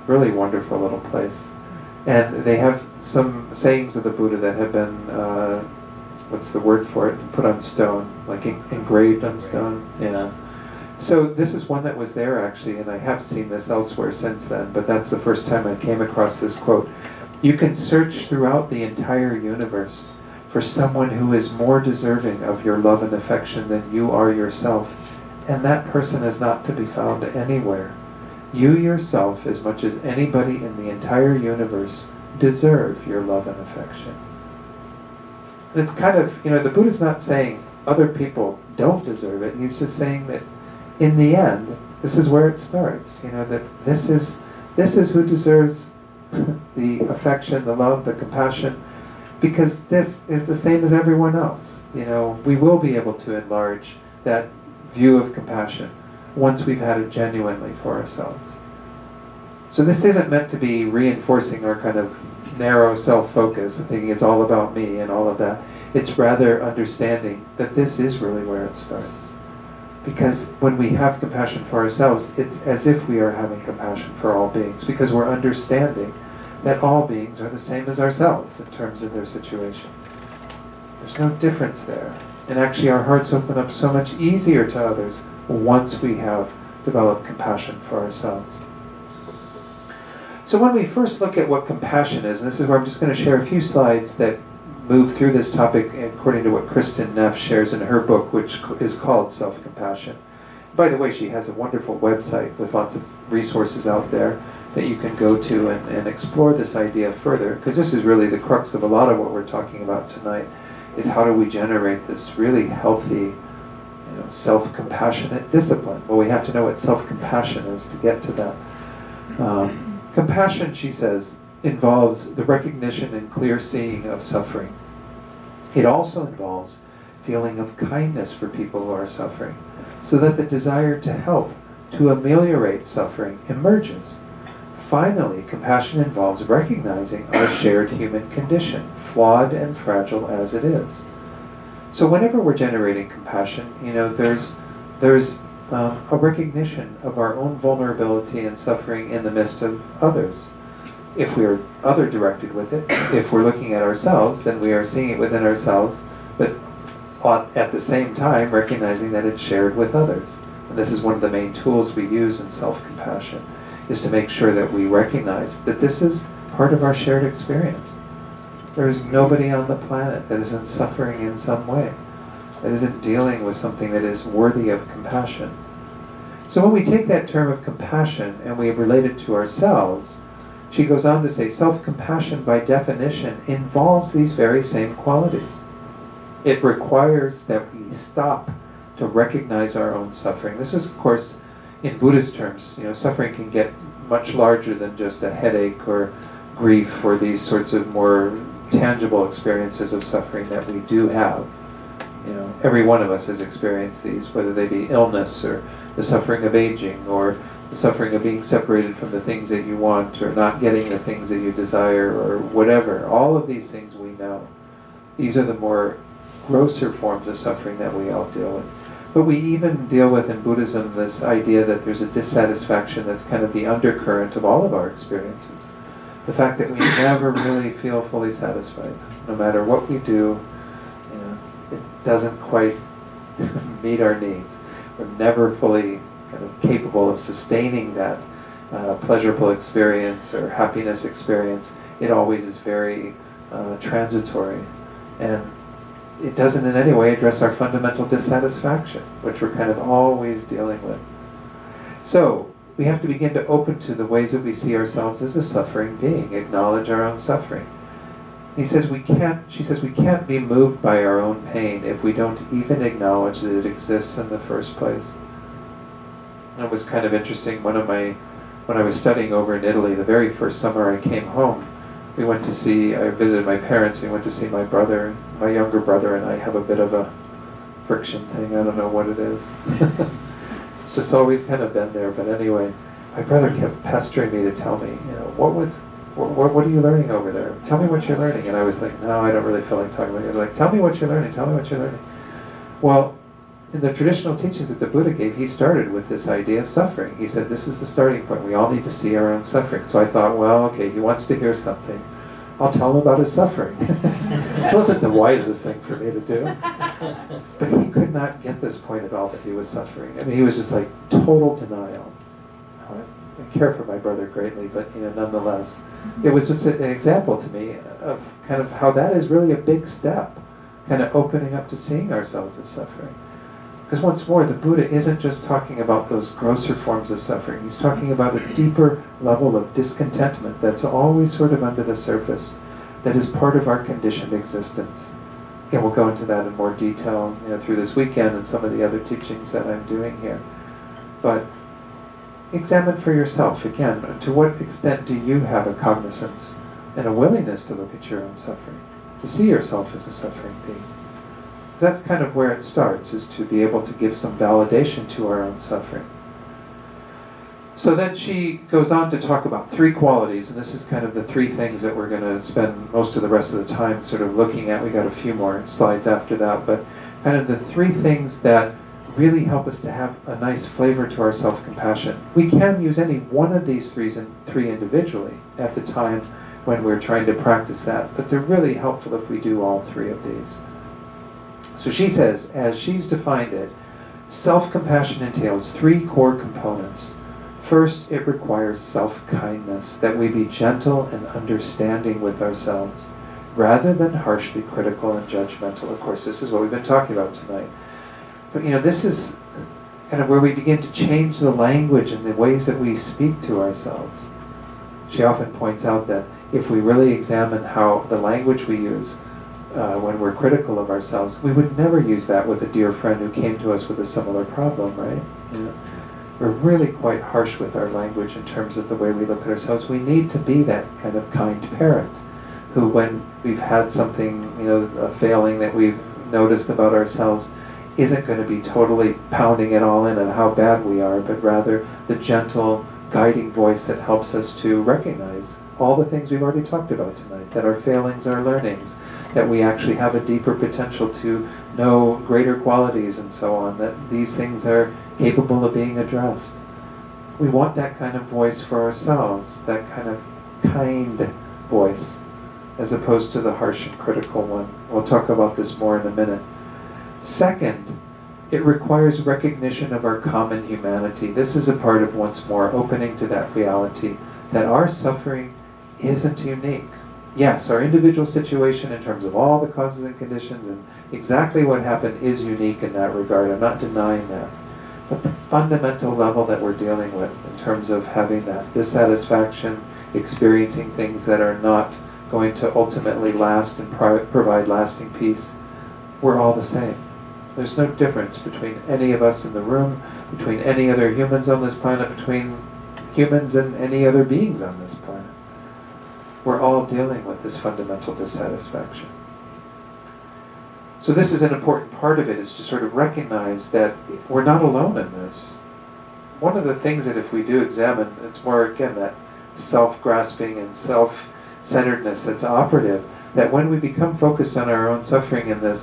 Really wonderful little place. And they have some sayings of the Buddha that have been, what's the word for it, put on stone, like engraved on stone. Yeah. So this is one that was there actually, and I have seen this elsewhere since then, but that's the first time I came across this quote. You can search throughout the entire universe for someone who is more deserving of your love and affection than you are yourself, and that person is not to be found anywhere. You yourself, as much as anybody in the entire universe, deserve your love and affection. And it's kind of, the Buddha's not saying other people don't deserve it. He's just saying that in the end, this is where it starts. That this is who deserves the affection, the love, the compassion, because this is the same as everyone else. We will be able to enlarge that view of compassion once we've had it genuinely for ourselves. So this isn't meant to be reinforcing our kind of narrow self-focus and thinking it's all about me and all of that. It's rather understanding that this is really where it starts. Because when we have compassion for ourselves, it's as if we are having compassion for all beings, because we're understanding that all beings are the same as ourselves in terms of their situation. There's no difference there. And actually our hearts open up so much easier to others once we have developed compassion for ourselves. So when we first look at what compassion is, and this is where I'm just going to share a few slides that move through this topic according to what Kristen Neff shares in her book, which is called Self-Compassion. By the way, she has a wonderful website with lots of resources out there that you can go to and explore this idea further, because this is really the crux of a lot of what we're talking about tonight, is how do we generate this really healthy, self-compassionate discipline. Well, we have to know what self-compassion is to get to that. Compassion, she says, involves the recognition and clear seeing of suffering. It also involves feeling of kindness for people who are suffering, so that the desire to help, to ameliorate suffering, emerges. Finally, compassion involves recognizing our shared human condition, flawed and fragile as it is. So whenever we're generating compassion, there's a recognition of our own vulnerability and suffering in the midst of others. If we're other-directed with it, if we're looking at ourselves, then we are seeing it within ourselves, but at the same time recognizing that it's shared with others. And this is one of the main tools we use in self-compassion, is to make sure that we recognize that this is part of our shared experience. There is nobody on the planet that isn't suffering in some way, that isn't dealing with something that is worthy of compassion. So when we take that term of compassion and we relate it to ourselves, she goes on to say, self-compassion by definition involves these very same qualities. It requires that we stop to recognize our own suffering. This is, of course, in Buddhist terms, suffering can get much larger than just a headache or grief or these sorts of more tangible experiences of suffering that we do have. Every one of us has experienced these, whether they be illness or the suffering of aging or the suffering of being separated from the things that you want or not getting the things that you desire or whatever. All of these things we know. These are the more grosser forms of suffering that we all deal with. But we even deal with in Buddhism this idea that there's a dissatisfaction that's kind of the undercurrent of all of our experiences. The fact that we never really feel fully satisfied. No matter what we do, it doesn't quite meet our needs. We're never fully kind of capable of sustaining that pleasurable experience or happiness experience. It always is very transitory. And it doesn't in any way address our fundamental dissatisfaction, which we're kind of always dealing with. So, we have to begin to open to the ways that we see ourselves as a suffering being, acknowledge our own suffering. She says we can't be moved by our own pain if we don't even acknowledge that it exists in the first place. And it was kind of interesting, when I was studying over in Italy, the very first summer I came home, I visited my parents, we went to see my brother, my younger brother, and I have a bit of a friction thing. I don't know what it is. It's just always kind of been there. But anyway, my brother kept pestering me to tell me, what are you learning over there? Tell me what you're learning. And I was like, no, I don't really feel like talking about it. Like, tell me what you're learning. Tell me what you're learning. Well, in the traditional teachings that the Buddha gave, he started with this idea of suffering. He said, this is the starting point. We all need to see our own suffering. So I thought, well, okay, he wants to hear something. I'll tell him about his suffering. It wasn't the wisest thing for me to do. But he could not get this point at all that he was suffering. I mean, he was just like total denial. I care for my brother greatly, but nonetheless, it was just an example to me of kind of how that is really a big step, kind of opening up to seeing ourselves as suffering. Because once more, the Buddha isn't just talking about those grosser forms of suffering. He's talking about a deeper level of discontentment that's always sort of under the surface, that is part of our conditioned existence. And we'll go into that in more detail through this weekend and some of the other teachings that I'm doing here. But examine for yourself, again, to what extent do you have a cognizance and a willingness to look at your own suffering, to see yourself as a suffering being. That's kind of where it starts, is to be able to give some validation to our own suffering. So then she goes on to talk about three qualities, and this is kind of the three things that we're going to spend most of the rest of the time sort of looking at. We got a few more slides after that, but kind of the three things that really help us to have a nice flavor to our self-compassion. We can use any one of these three individually at the time when we're trying to practice that, but they're really helpful if we do all three of these. So she says, as she's defined it, self-compassion entails three core components. First, it requires self-kindness, that we be gentle and understanding with ourselves, rather than harshly critical and judgmental. Of course, this is what we've been talking about tonight. But this is kind of where we begin to change the language and the ways that we speak to ourselves. She often points out that if we really examine how the language we use when we're critical of ourselves, we would never use that with a dear friend who came to us with a similar problem, right? We're really quite harsh with our language in terms of the way we look at ourselves. We need to be that kind of kind parent who, when we've had something, a failing that we've noticed about ourselves, isn't going to be totally pounding it all in on how bad we are, but rather the gentle, guiding voice that helps us to recognize all the things we've already talked about tonight, that our failings are learnings, that we actually have a deeper potential to know greater qualities and so on, that these things are capable of being addressed. We want that kind of voice for ourselves, that kind of kind voice, as opposed to the harsh and critical one. We'll talk about this more in a minute. Second, it requires recognition of our common humanity. This is a part of, once more, opening to that reality that our suffering isn't unique. Yes, our individual situation in terms of all the causes and conditions and exactly what happened is unique in that regard. I'm not denying that. But the fundamental level that we're dealing with in terms of having that dissatisfaction, experiencing things that are not going to ultimately last and provide lasting peace, we're all the same. There's no difference between any of us in the room, between any other humans on this planet, between humans and any other beings on this planet. We're all dealing with this fundamental dissatisfaction. So this is an important part of it, is to sort of recognize that we're not alone in this. One of the things that if we do examine, it's more, again, that self-grasping and self-centeredness that's operative, that when we become focused on our own suffering in this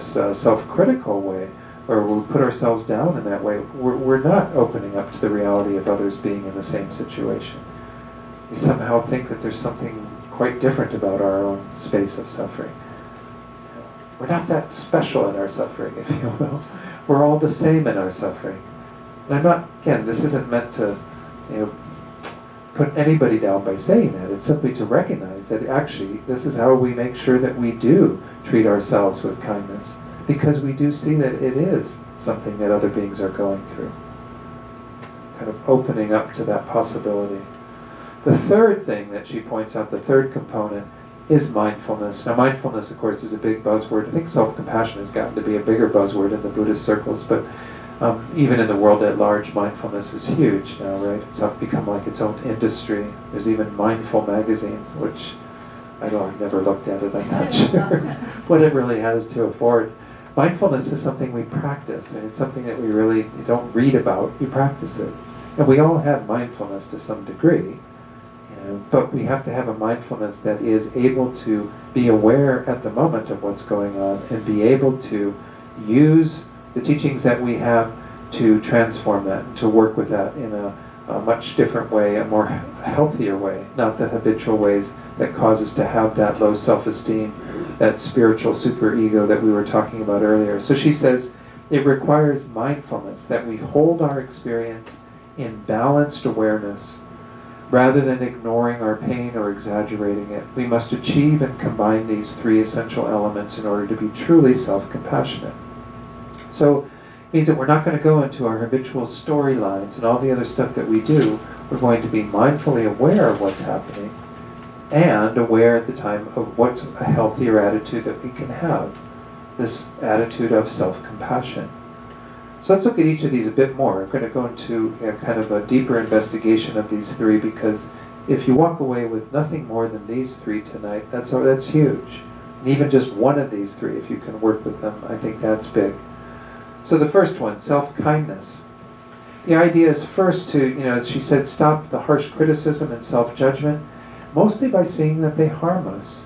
self-critical way, or we put ourselves down in that way, we're not opening up to the reality of others being in the same situation. We somehow think that there's something quite different about our own space of suffering. We're not that special in our suffering, if you will. We're all the same in our suffering. And I'm not, again, this isn't meant to, put anybody down by saying that. It's simply to recognize that actually this is how we make sure that we do treat ourselves with kindness, because we do see that it is something that other beings are going through. Kind of opening up to that possibility. The third thing that she points out, the third component, is mindfulness. Now mindfulness, of course, is a big buzzword. I think self-compassion has gotten to be a bigger buzzword in the Buddhist circles, but even in the world at large, mindfulness is huge now, right? It's become like its own industry. There's even Mindful magazine, which I've never looked at it. I'm not sure what it really has to afford. Mindfulness is something we practice, and it's something that we really don't read about, you practice it. And we all have mindfulness to some degree, but we have to have a mindfulness that is able to be aware at the moment of what's going on and be able to use the teachings that we have to transform that, to work with that in a much different way, a more healthier way, not the habitual ways that cause us to have that low self-esteem, that spiritual superego that we were talking about earlier. So she says it requires mindfulness, that we hold our experience in balanced awareness rather than ignoring our pain or exaggerating it. We must achieve and combine these three essential elements in order to be truly self-compassionate. So it means that we're not going to go into our habitual storylines and all the other stuff that we do. We're going to be mindfully aware of what's happening and aware at the time of what's a healthier attitude that we can have, this attitude of self-compassion. So let's look at each of these a bit more. I'm going to go into kind of a deeper investigation of these three, because if you walk away with nothing more than these three tonight, that's huge. And even just one of these three, if you can work with them, I think that's big. So the first one, self-kindness. The idea is first to, as she said, stop the harsh criticism and self-judgment, mostly by seeing that they harm us.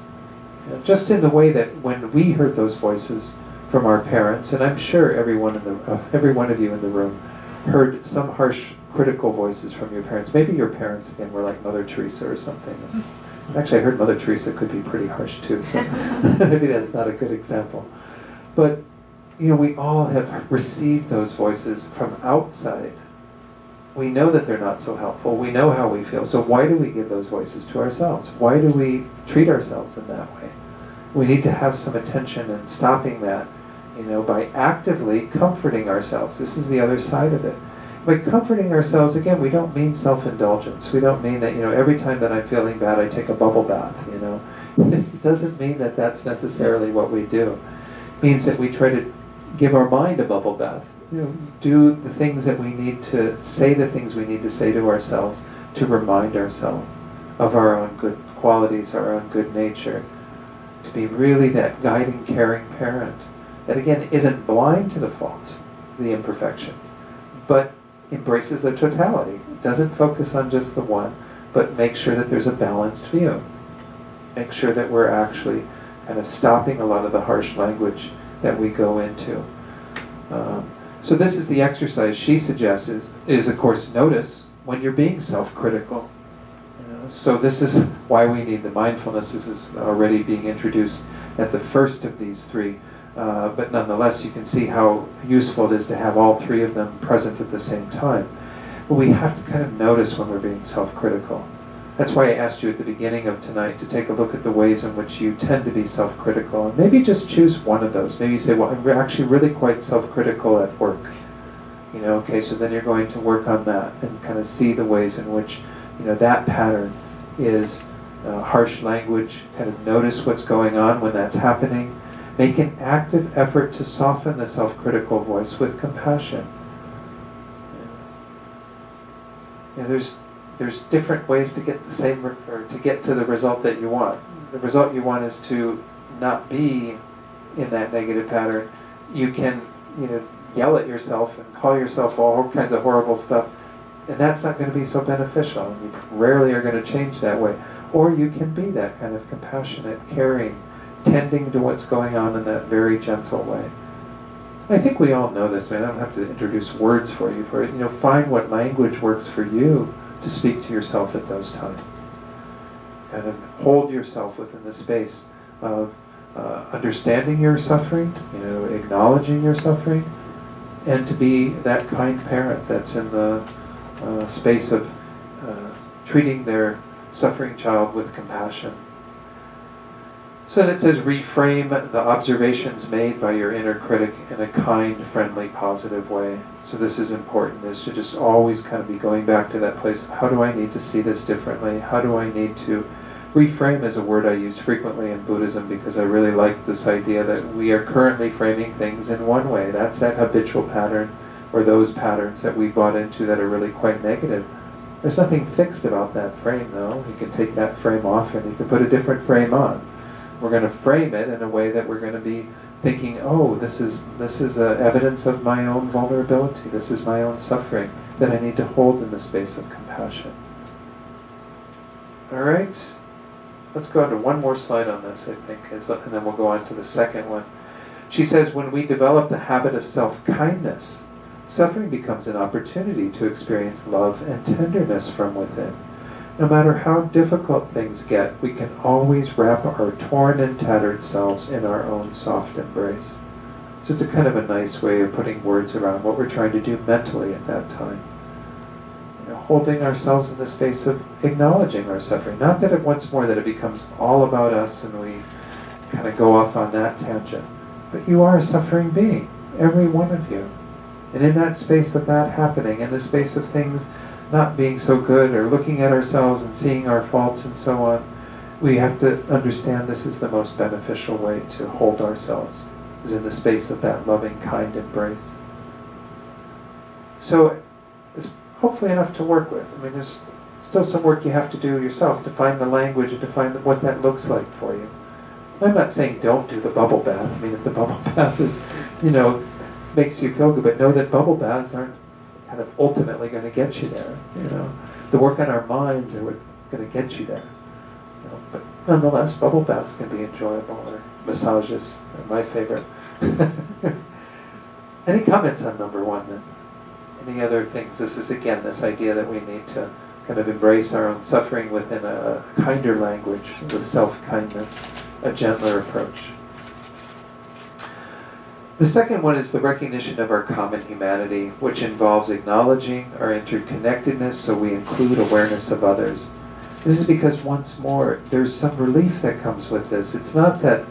Just in the way that when we heard those voices from our parents, and I'm sure every one of you in the room heard some harsh critical voices from your parents. Maybe your parents, again, were like Mother Teresa or something. Actually, I heard Mother Teresa could be pretty harsh too, so maybe that's not a good example. But, we all have received those voices from outside. We know that they're not so helpful. We know how we feel. So why do we give those voices to ourselves? Why do we treat ourselves in that way? We need to have some attention in stopping that, by actively comforting ourselves. This is the other side of it. By comforting ourselves, again, we don't mean self-indulgence. We don't mean that, every time that I'm feeling bad, I take a bubble bath, It doesn't mean that that's necessarily what we do. It means that we try to give our mind a bubble bath. Do the things that we need to say, the things we need to say to ourselves to remind ourselves of our own good qualities, our own good nature. To be really that guiding, caring parent that, again, isn't blind to the faults, the imperfections, but embraces the totality. Doesn't focus on just the one, but make sure that there's a balanced view. Make sure that we're actually kind of stopping a lot of the harsh language that we go into. So this is the exercise she suggests is, of course, notice when you're being self-critical. So this is why we need the mindfulness. This is already being introduced at the first of these three. But nonetheless, you can see how useful it is to have all three of them present at the same time. But we have to kind of notice when we're being self-critical. That's why I asked you at the beginning of tonight to take a look at the ways in which you tend to be self-critical. And maybe just choose one of those. Maybe you say, well, I'm actually really quite self-critical at work. Okay, so then you're going to work on that and kind of see the ways in which, that pattern is harsh language. Kind of notice what's going on when that's happening. Make an active effort to soften the self-critical voice with compassion. There's different ways to get the same, or to get to the result that you want. The result you want is to not be in that negative pattern. You can, yell at yourself and call yourself all kinds of horrible stuff, and that's not going to be so beneficial. You rarely are going to change that way. Or you can be that kind of compassionate, caring, tending to what's going on in that very gentle way. I think we all know this, man. I don't have to introduce words for you for it. Find what language works for you to speak to yourself at those times. Kind of hold yourself within the space of understanding your suffering, acknowledging your suffering, and to be that kind parent that's in the space of treating their suffering child with compassion. So then it says, reframe the observations made by your inner critic in a kind, friendly, positive way. So this is important, is to just always kind of be going back to that place of how do I need to see this differently? How do I need to reframe is a word I use frequently in Buddhism because I really like this idea that we are currently framing things in one way. That's that habitual pattern, or those patterns that we bought into that are really quite negative. There's nothing fixed about that frame, though. You can take that frame off and you can put a different frame on. We're going to frame it in a way that we're going to be thinking, oh, this is evidence of my own vulnerability. This is my own suffering that I need to hold in the space of compassion. All right, let's go on to one more slide on this, I think, and then we'll go on to the second one. She says, when we develop the habit of self-kindness, suffering becomes an opportunity to experience love and tenderness from within. No matter how difficult things get, we can always wrap our torn and tattered selves in our own soft embrace. So it's a kind of a nice way of putting words around what we're trying to do mentally at that time. You know, holding ourselves in the space of acknowledging our suffering. Not that it once more that it becomes all about us and we kind of go off on that tangent. But you are a suffering being, every one of you. And in that space of that happening, in the space of things not being so good, or looking at ourselves and seeing our faults and so on, we have to understand this is the most beneficial way to hold ourselves, is in the space of that loving, kind embrace. So it's hopefully enough to work with. I mean, there's still some work you have to do yourself to find the language and to find what that looks like for you. I'm not saying don't do the bubble bath. I mean, if the bubble bath is, makes you feel good, but know that bubble baths aren't kind of ultimately going to get you there. The work on our minds are what's going to get you there. But nonetheless, bubble baths can be enjoyable, or massages are my favorite. Any comments on number one then? Any other things? This is again this idea that we need to kind of embrace our own suffering within a kinder language, with self-kindness, a gentler approach. The second one is the recognition of our common humanity, which involves acknowledging our interconnectedness so we include awareness of others. This is because, once more, there's some relief that comes with this. It's not that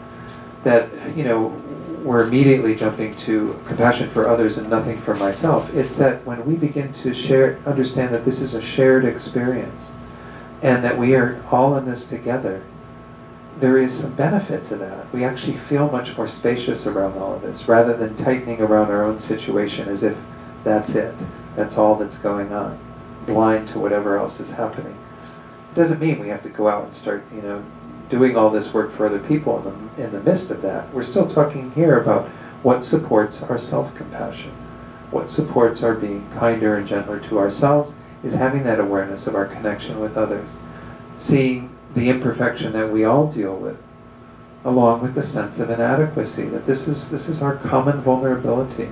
we're immediately jumping to compassion for others and nothing for myself. It's that when we begin to understand that this is a shared experience and that we are all in this together, there is some benefit to that. We actually feel much more spacious around all of this, rather than tightening around our own situation as if that's it. That's all that's going on, blind to whatever else is happening. It doesn't mean we have to go out and start, doing all this work for other people in the midst of that. We're still talking here about what supports our self-compassion. What supports our being kinder and gentler to ourselves is having that awareness of our connection with others. Seeing the imperfection that we all deal with, along with the sense of inadequacy, that this is our common vulnerability.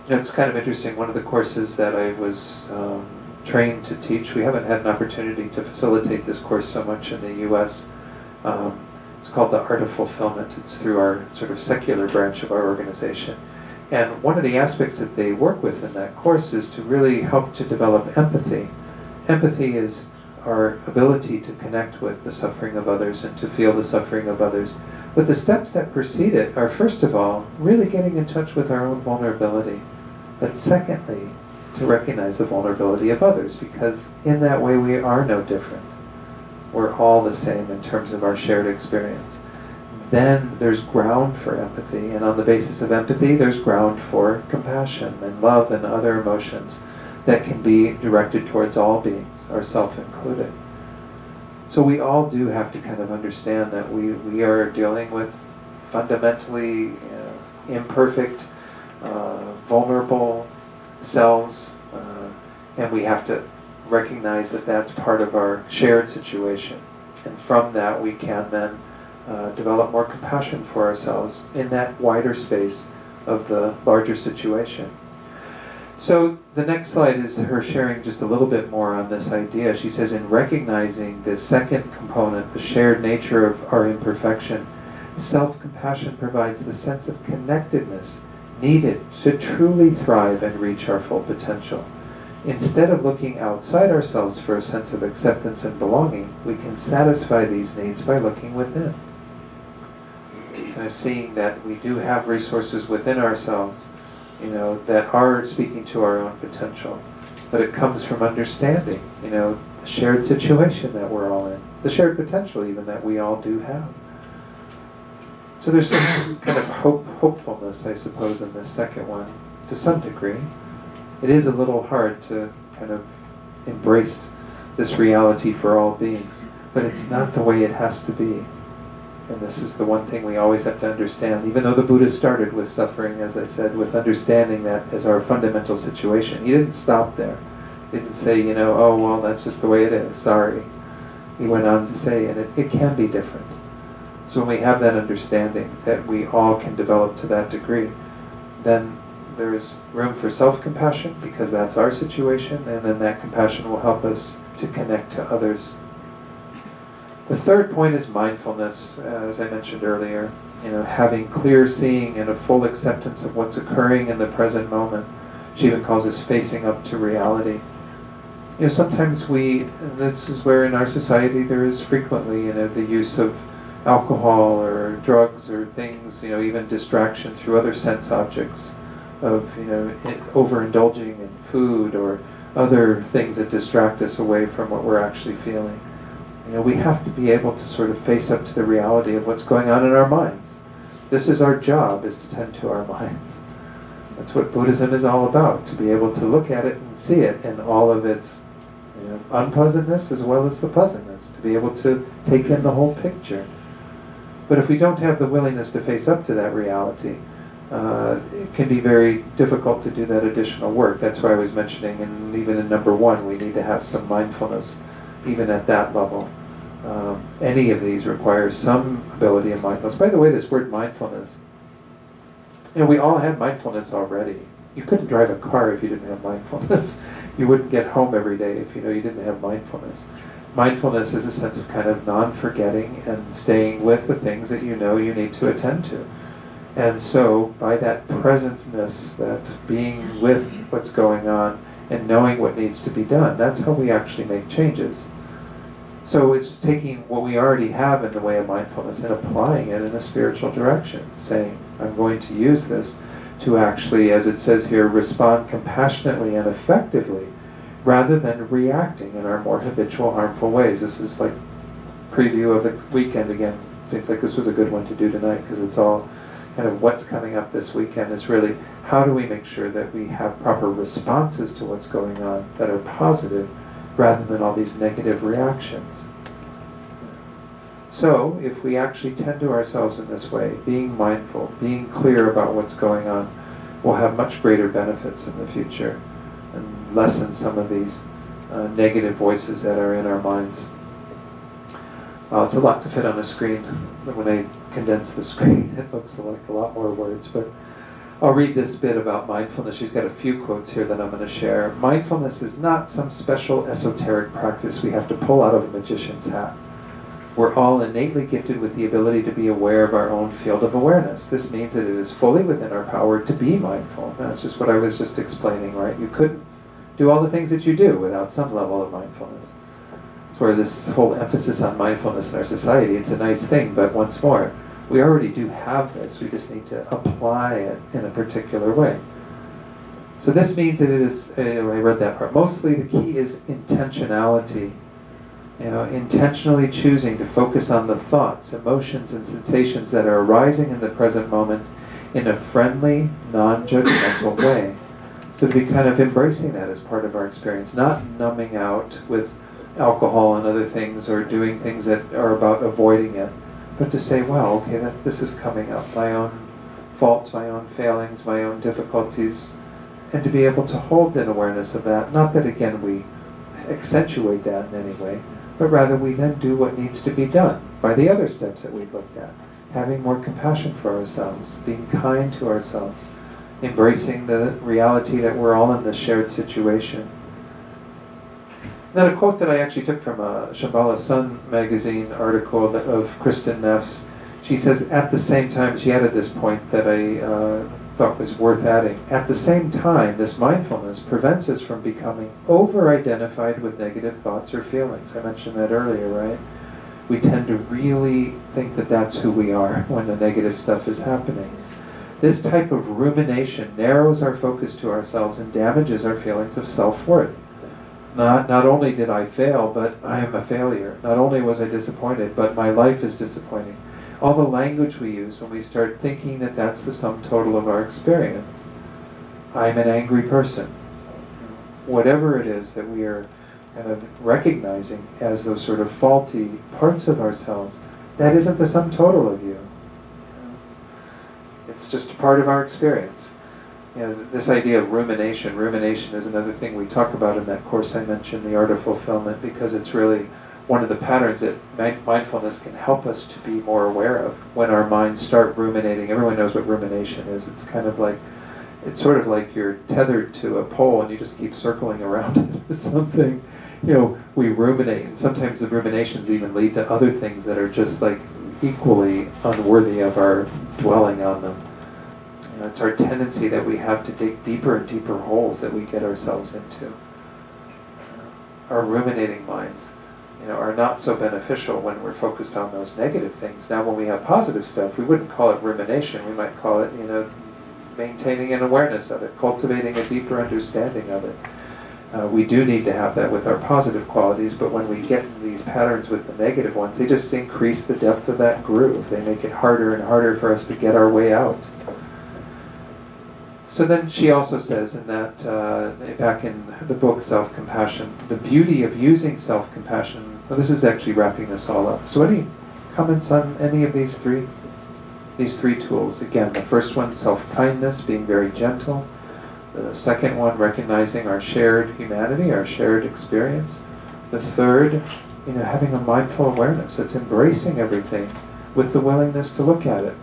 It's kind of interesting, one of the courses that I was trained to teach, we haven't had an opportunity to facilitate this course so much in the U.S. It's called The Art of Fulfillment. It's through our sort of secular branch of our organization. And one of the aspects that they work with in that course is to really help to develop empathy. Empathy is our ability to connect with the suffering of others and to feel the suffering of others. But the steps that precede it are, first of all, really getting in touch with our own vulnerability. But secondly, to recognize the vulnerability of others, because in that way we are no different. We're all the same in terms of our shared experience. Then there's ground for empathy, and on the basis of empathy, there's ground for compassion and love and other emotions that can be directed towards all beings, ourselves included. So we all do have to kind of understand that we are dealing with fundamentally imperfect, vulnerable selves, and we have to recognize that that's part of our shared situation. And from that we can then develop more compassion for ourselves in that wider space of the larger situation. So the next slide is her sharing just a little bit more on this idea. She says, in recognizing the second component, the shared nature of our imperfection, self-compassion provides the sense of connectedness needed to truly thrive and reach our full potential. Instead of looking outside ourselves for a sense of acceptance and belonging, we can satisfy these needs by looking within. Kind of seeing that we do have resources within ourselves, that are speaking to our own potential. But it comes from understanding, the shared situation that we're all in, the shared potential even that we all do have. So there's some kind of hopefulness, I suppose, in this second one, to some degree. It is a little hard to kind of embrace this reality for all beings, but it's not the way it has to be. And this is the one thing we always have to understand, even though the Buddha started with suffering, as I said, with understanding that as our fundamental situation. He didn't stop there. He didn't say, oh, well, that's just the way it is, sorry. He went on to say, and it can be different. So when we have that understanding that we all can develop to that degree, then there's room for self-compassion, because that's our situation, and then that compassion will help us to connect to others. The third point is mindfulness, as I mentioned earlier. Having clear seeing and a full acceptance of what's occurring in the present moment. She even calls this facing up to reality. Sometimes this is where in our society there is frequently, the use of alcohol or drugs or things, even distraction through other sense objects of, overindulging in food or other things that distract us away from what we're actually feeling. We have to be able to sort of face up to the reality of what's going on in our minds. This is our job, is to tend to our minds. That's what Buddhism is all about, to be able to look at it and see it in all of its unpleasantness as well as the pleasantness, to be able to take in the whole picture. But if we don't have the willingness to face up to that reality, it can be very difficult to do that additional work. That's why I was mentioning, and even in number 1, we need to have some mindfulness, even at that level. Any of these requires some ability in mindfulness. By the way, this word mindfulness, we all have mindfulness already. You couldn't drive a car if you didn't have mindfulness. You wouldn't get home every day if you didn't have mindfulness. Mindfulness is a sense of kind of non-forgetting and staying with the things that you need to attend to. And so, by that presentness, that being with what's going on and knowing what needs to be done, that's how we actually make changes. So it's just taking what we already have in the way of mindfulness and applying it in a spiritual direction, saying, I'm going to use this to actually, as it says here, respond compassionately and effectively, rather than reacting in our more habitual, harmful ways. This is like preview of the weekend again. Seems like this was a good one to do tonight, because it's all kind of what's coming up this weekend is really how do we make sure that we have proper responses to what's going on that are positive, rather than all these negative reactions. So, if we actually tend to ourselves in this way, being mindful, being clear about what's going on, we'll have much greater benefits in the future and lessen some of these negative voices that are in our minds. It's a lot to fit on a screen. When I condense the screen, it looks like a lot more words, but I'll read this bit about mindfulness. She's got a few quotes here that I'm going to share. Mindfulness is not some special esoteric practice we have to pull out of a magician's hat. We're all innately gifted with the ability to be aware of our own field of awareness. This means that it is fully within our power to be mindful. That's just what I was just explaining, right? You couldn't do all the things that you do without some level of mindfulness. It's where this whole emphasis on mindfulness in our society, it's a nice thing, but once more, we already do have this. We just need to apply it in a particular way. So this means that it is, I read that part, mostly the key is intentionality. Intentionally choosing to focus on the thoughts, emotions, and sensations that are arising in the present moment in a friendly, non-judgmental way. So to be kind of embracing that as part of our experience, not numbing out with alcohol and other things or doing things that are about avoiding it, but to say, wow, okay, this is coming up, my own faults, my own failings, my own difficulties, and to be able to hold an awareness of that. Not that, again, we accentuate that in any way, but rather we then do what needs to be done by the other steps that we've looked at. Having more compassion for ourselves, being kind to ourselves, embracing the reality that we're all in this shared situation. Then a quote that I actually took from a Shambhala Sun magazine article of Kristen Neff's. She says, at the same time, she added this point that I thought was worth adding. At the same time, this mindfulness prevents us from becoming over-identified with negative thoughts or feelings. I mentioned that earlier, right? We tend to really think that that's who we are when the negative stuff is happening. This type of rumination narrows our focus to ourselves and damages our feelings of self-worth. Not only did I fail, but I am a failure. Not only was I disappointed, but my life is disappointing. All the language we use when we start thinking that that's the sum total of our experience. I'm an angry person. Whatever it is that we are kind of recognizing as those sort of faulty parts of ourselves, that isn't the sum total of you. It's just a part of our experience. This idea of rumination. Rumination is another thing we talk about in that course I mentioned, The Art of Fulfillment, because it's really one of the patterns that mindfulness can help us to be more aware of when our minds start ruminating. Everyone knows what rumination is. It's sort of like you're tethered to a pole and you just keep circling around it or something. We ruminate, and sometimes the ruminations even lead to other things that are just like equally unworthy of our dwelling on them. It's our tendency that we have to dig deeper and deeper holes that we get ourselves into. Our ruminating minds, are not so beneficial when we're focused on those negative things. Now, when we have positive stuff, we wouldn't call it rumination. We might call it, maintaining an awareness of it, cultivating a deeper understanding of it. We do need to have that with our positive qualities, but when we get into these patterns with the negative ones, they just increase the depth of that groove. They make it harder and harder for us to get our way out. So then she also says in that, back in the book Self-Compassion, the beauty of using self-compassion, well, this is actually wrapping this all up. So any comments on any of these three tools? Again, the first one, self-kindness, being very gentle. The second one, recognizing our shared humanity, our shared experience. The third, having a mindful awareness. It's embracing everything with the willingness to look at it,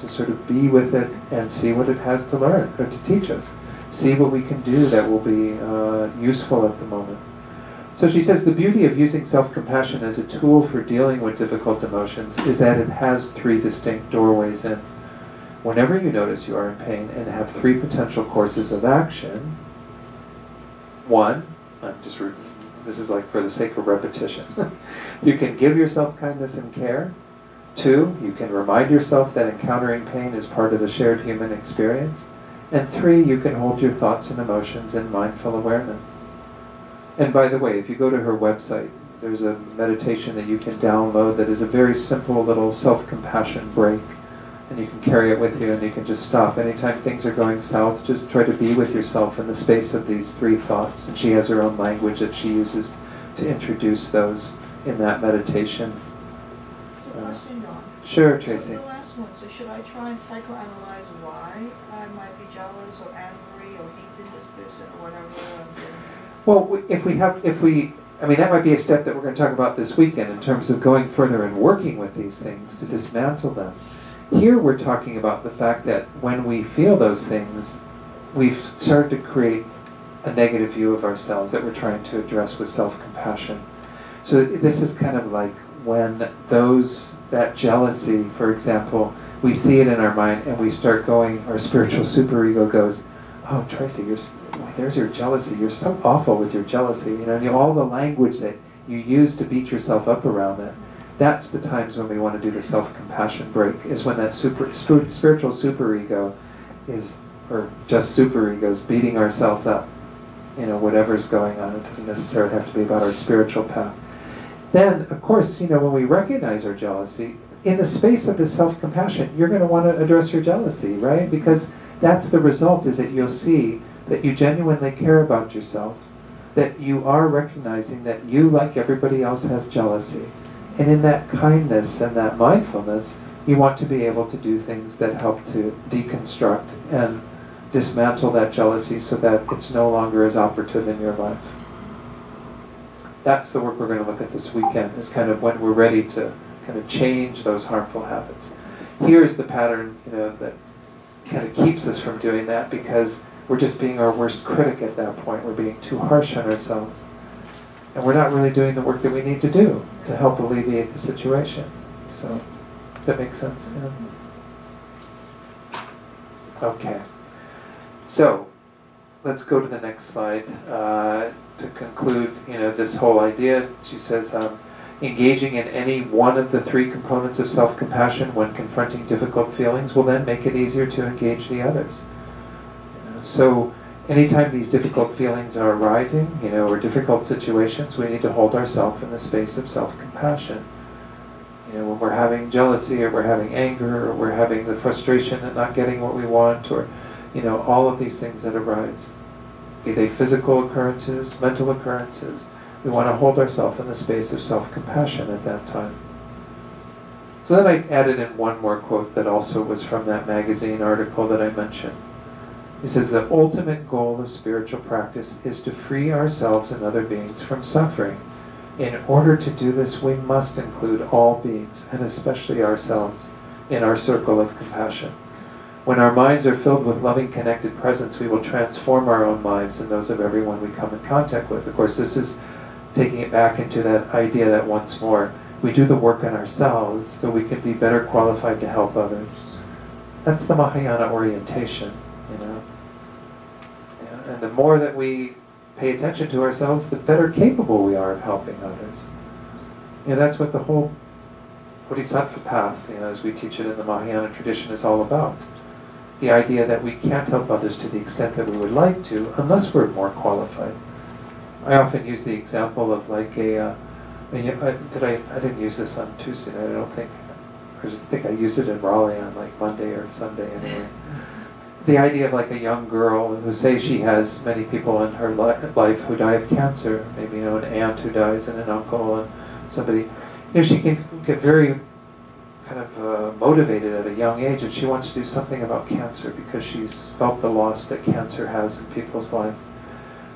to sort of be with it and see what it has to learn, or to teach us. See what we can do that will be useful at the moment. So she says the beauty of using self-compassion as a tool for dealing with difficult emotions is that it has three distinct doorways in. Whenever you notice you are in pain and have three potential courses of action, one, this is like for the sake of repetition, you can give yourself kindness and care. Two, you can remind yourself that encountering pain is part of the shared human experience. And three, you can hold your thoughts and emotions in mindful awareness. And by the way, if you go to her website, there's a meditation that you can download that is a very simple little self-compassion break. And you can carry it with you and you can just stop. Anytime things are going south, just try to be with yourself in the space of these three thoughts. And she has her own language that she uses to introduce those in that meditation. Question, John. Sure, So Tracy. the last one, so should I try and psychoanalyze why I might be jealous or angry or hating this person or whatever I'm doing? Well, that might be a step that we're going to talk about this weekend in terms of going further and working with these things to dismantle them. Here we're talking about the fact that when we feel those things, we've started to create a negative view of ourselves that we're trying to address with self-compassion. So this is kind of like when that jealousy, for example, we see it in our mind and we start going, our spiritual superego goes, oh, Tracy, there's your jealousy. You're so awful with your jealousy. All the language that you use to beat yourself up around that. That's the times when we want to do the self-compassion break, is when that spiritual superego is, or just superegos, beating ourselves up. Whatever's going on. It doesn't necessarily have to be about our spiritual path. Then, of course, when we recognize our jealousy, in the space of the self-compassion, you're going to want to address your jealousy, right? Because that's the result, is that you'll see that you genuinely care about yourself, that you are recognizing that you, like everybody else, has jealousy. And in that kindness and that mindfulness, you want to be able to do things that help to deconstruct and dismantle that jealousy so that it's no longer as operative in your life. That's the work we're going to look at this weekend, is kind of when we're ready to kind of change those harmful habits. Here's the pattern, that kind of keeps us from doing that, because we're just being our worst critic at that point. We're being too harsh on ourselves. And we're not really doing the work that we need to do to help alleviate the situation. So, does that make sense? Yeah. Okay. So, let's go to the next slide. To conclude, this whole idea, she says, engaging in any one of the three components of self-compassion when confronting difficult feelings will then make it easier to engage the others. So, anytime these difficult feelings are arising, or difficult situations, we need to hold ourselves in the space of self-compassion. When we're having jealousy, or we're having anger, or we're having the frustration at not getting what we want, or, all of these things that arise. Be they physical occurrences, mental occurrences, we want to hold ourselves in the space of self-compassion at that time. So then I added in one more quote that also was from that magazine article that I mentioned. He says, the ultimate goal of spiritual practice is to free ourselves and other beings from suffering. In order to do this, we must include all beings, and especially ourselves, in our circle of compassion. When our minds are filled with loving connected presence, we will transform our own lives and those of everyone we come in contact with. Of course, this is taking it back into that idea that once more, we do the work on ourselves so we can be better qualified to help others. That's the Mahayana orientation, you know. Yeah, and the more that we pay attention to ourselves, the better capable we are of helping others. You know, that's what the whole Bodhisattva path, you know, as we teach it in the Mahayana tradition, is all about. The idea that we can't help others to the extent that we would like to unless we're more qualified. I often use the example of like I didn't use this on Tuesday night, I don't think. I just think I used it in Raleigh on like Monday or Sunday anyway. The idea of like a young girl who say she has many people in her life who die of cancer, maybe, you know, an aunt who dies and an uncle and somebody, you know, she can get very kind of motivated at a young age, and she wants to do something about cancer because she's felt the loss that cancer has in people's lives.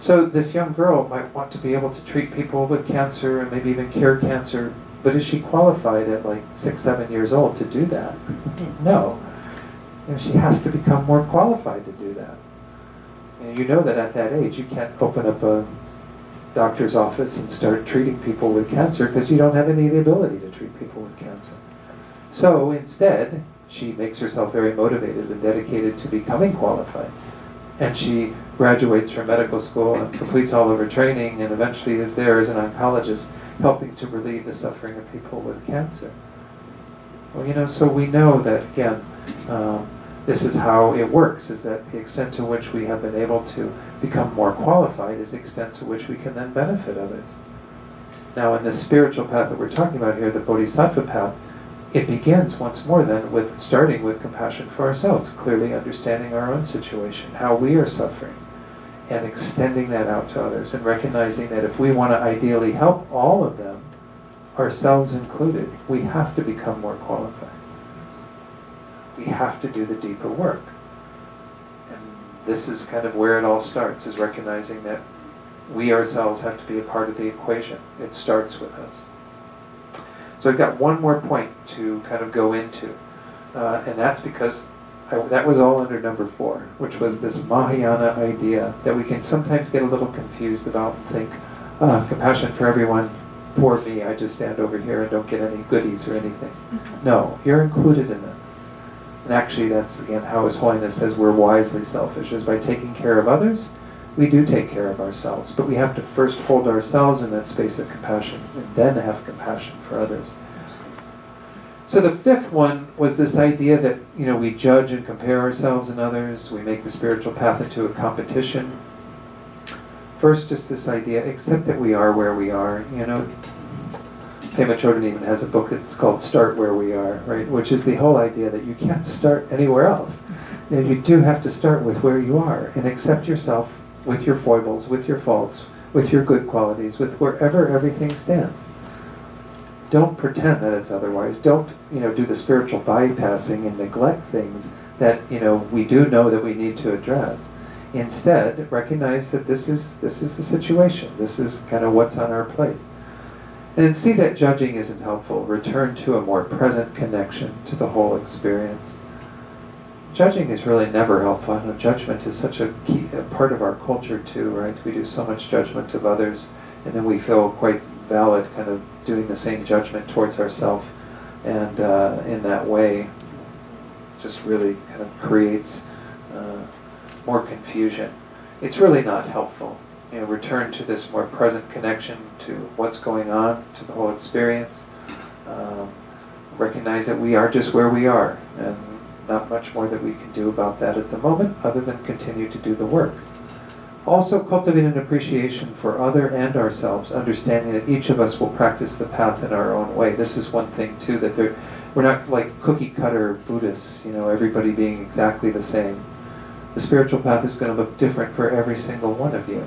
So this young girl might want to be able to treat people with cancer and maybe even cure cancer, but is she qualified at like 6, 7 years old to do that? No. You know, she has to become more qualified to do that. And you know that at that age you can't open up a doctor's office and start treating people with cancer because you don't have any of the ability to treat people with cancer. So instead, she makes herself very motivated and dedicated to becoming qualified. And she graduates from medical school and completes all of her training and eventually is there as an oncologist helping to relieve the suffering of people with cancer. Well, you know, so we know that, again, this is how it works, is that the extent to which we have been able to become more qualified is the extent to which we can then benefit others. Now, in this spiritual path that we're talking about here, the Bodhisattva path, it begins once more then with starting with compassion for ourselves, clearly understanding our own situation, how we are suffering, and extending that out to others, and recognizing that if we want to ideally help all of them, ourselves included, we have to become more qualified. We have to do the deeper work. And this is kind of where it all starts, is recognizing that we ourselves have to be a part of the equation. It starts with us. So I've got one more point to kind of go into, and that's because that was all under number 4, which was this Mahayana idea that we can sometimes get a little confused about and think, compassion for everyone, poor me, I just stand over here and don't get any goodies or anything. No, you're included in this. And actually that's, again, how His Holiness says we're wisely selfish, is by taking care of others, we do take care of ourselves. But we have to first hold ourselves in that space of compassion and then have compassion for others. So the 5th one was this idea that, you know, we judge and compare ourselves and others. We make the spiritual path into a competition. First, just this idea, accept that we are where we are. You know, Pema Chodron even has a book that's called Start Where We Are, right? Which is the whole idea that you can't start anywhere else. You know, you do have to start with where you are and accept yourself with your foibles, with your faults, with your good qualities, with wherever everything stands. Don't pretend that it's otherwise. Don't, you know, do the spiritual bypassing and neglect things that, you know, we do know that we need to address. Instead, recognize that this is the situation. This is kind of what's on our plate. And then see that judging isn't helpful. Return to a more present connection to the whole experience. Judging is really never helpful. And judgment is such a key part of our culture too, right? We do so much judgment of others, and then we feel quite valid kind of doing the same judgment towards ourselves. And in that way, just really kind of creates more confusion. It's really not helpful. You know, return to this more present connection to what's going on, to the whole experience. Recognize that we are just where we are, and not much more that we can do about that at the moment, other than continue to do the work. Also cultivate an appreciation for other and ourselves, understanding that each of us will practice the path in our own way. This is one thing too, that we're not like cookie cutter Buddhists, you know, everybody being exactly the same. The spiritual path is going to look different for every single one of you.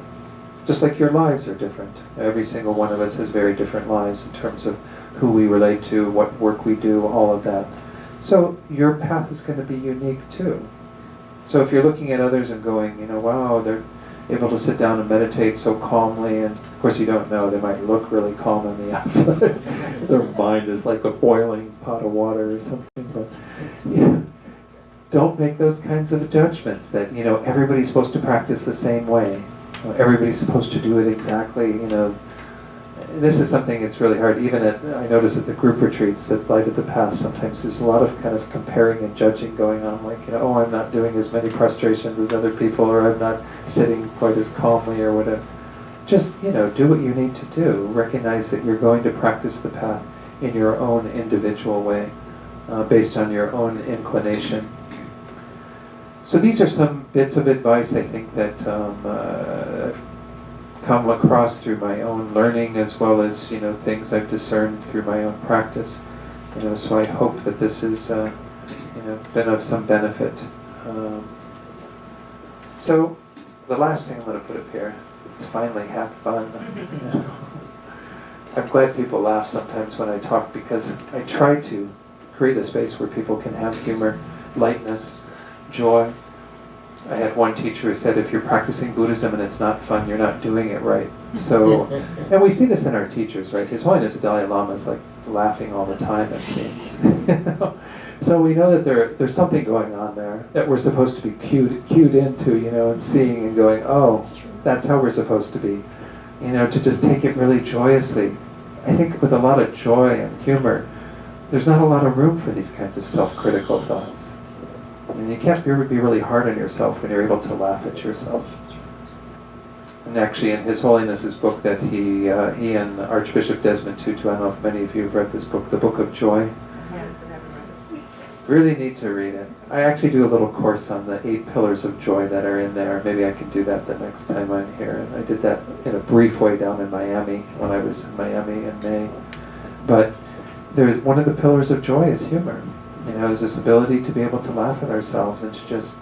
Just like your lives are different. Every single one of us has very different lives in terms of who we relate to, what work we do, all of that. So your path is going to be unique too. So if you're looking at others and going, you know, wow, they're able to sit down and meditate so calmly, and of course you don't know, they might look really calm on the outside. Their mind is like a boiling pot of water or something, but yeah. Don't make those kinds of judgments that, you know, everybody's supposed to practice the same way. Everybody's supposed to do it exactly, you know. This is something that's really hard. Even I notice at the group retreats at Light of the Past, sometimes there's a lot of kind of comparing and judging going on, like, you know, oh, I'm not doing as many prostrations as other people, or I'm not sitting quite as calmly, or whatever. Just, you know, do what you need to do. Recognize that you're going to practice the path in your own individual way, based on your own inclination. So these are some bits of advice I think that I've come across through my own learning, as well as, you know, things I've discerned through my own practice. You know, so I hope that this is, you know, been of some benefit. So the last thing I'm going to put up here is finally have fun. I'm glad people laugh sometimes when I talk, because I try to create a space where people can have humor, lightness, joy. I had one teacher who said, if you're practicing Buddhism and it's not fun, you're not doing it right. So, and we see this in our teachers, right? His Holiness the Dalai Lama is like laughing all the time, it seems. You know? So we know that there's something going on there that we're supposed to be cued into, you know, and seeing and going, oh, that's how we're supposed to be. You know, to just take it really joyously. I think with a lot of joy and humor, there's not a lot of room for these kinds of self-critical thoughts. And you can't be really hard on yourself when you're able to laugh at yourself. And actually, in His Holiness's book that he and Archbishop Desmond Tutu, I don't know if many of you have read this book, The Book of Joy. Really need to read it. I actually do a little course on the 8 pillars of joy that are in there. Maybe I can do that the next time I'm here. And I did that in a brief way down in Miami, when I was in Miami in May. But one of the pillars of joy is humor. You know, is this ability to be able to laugh at ourselves and to just,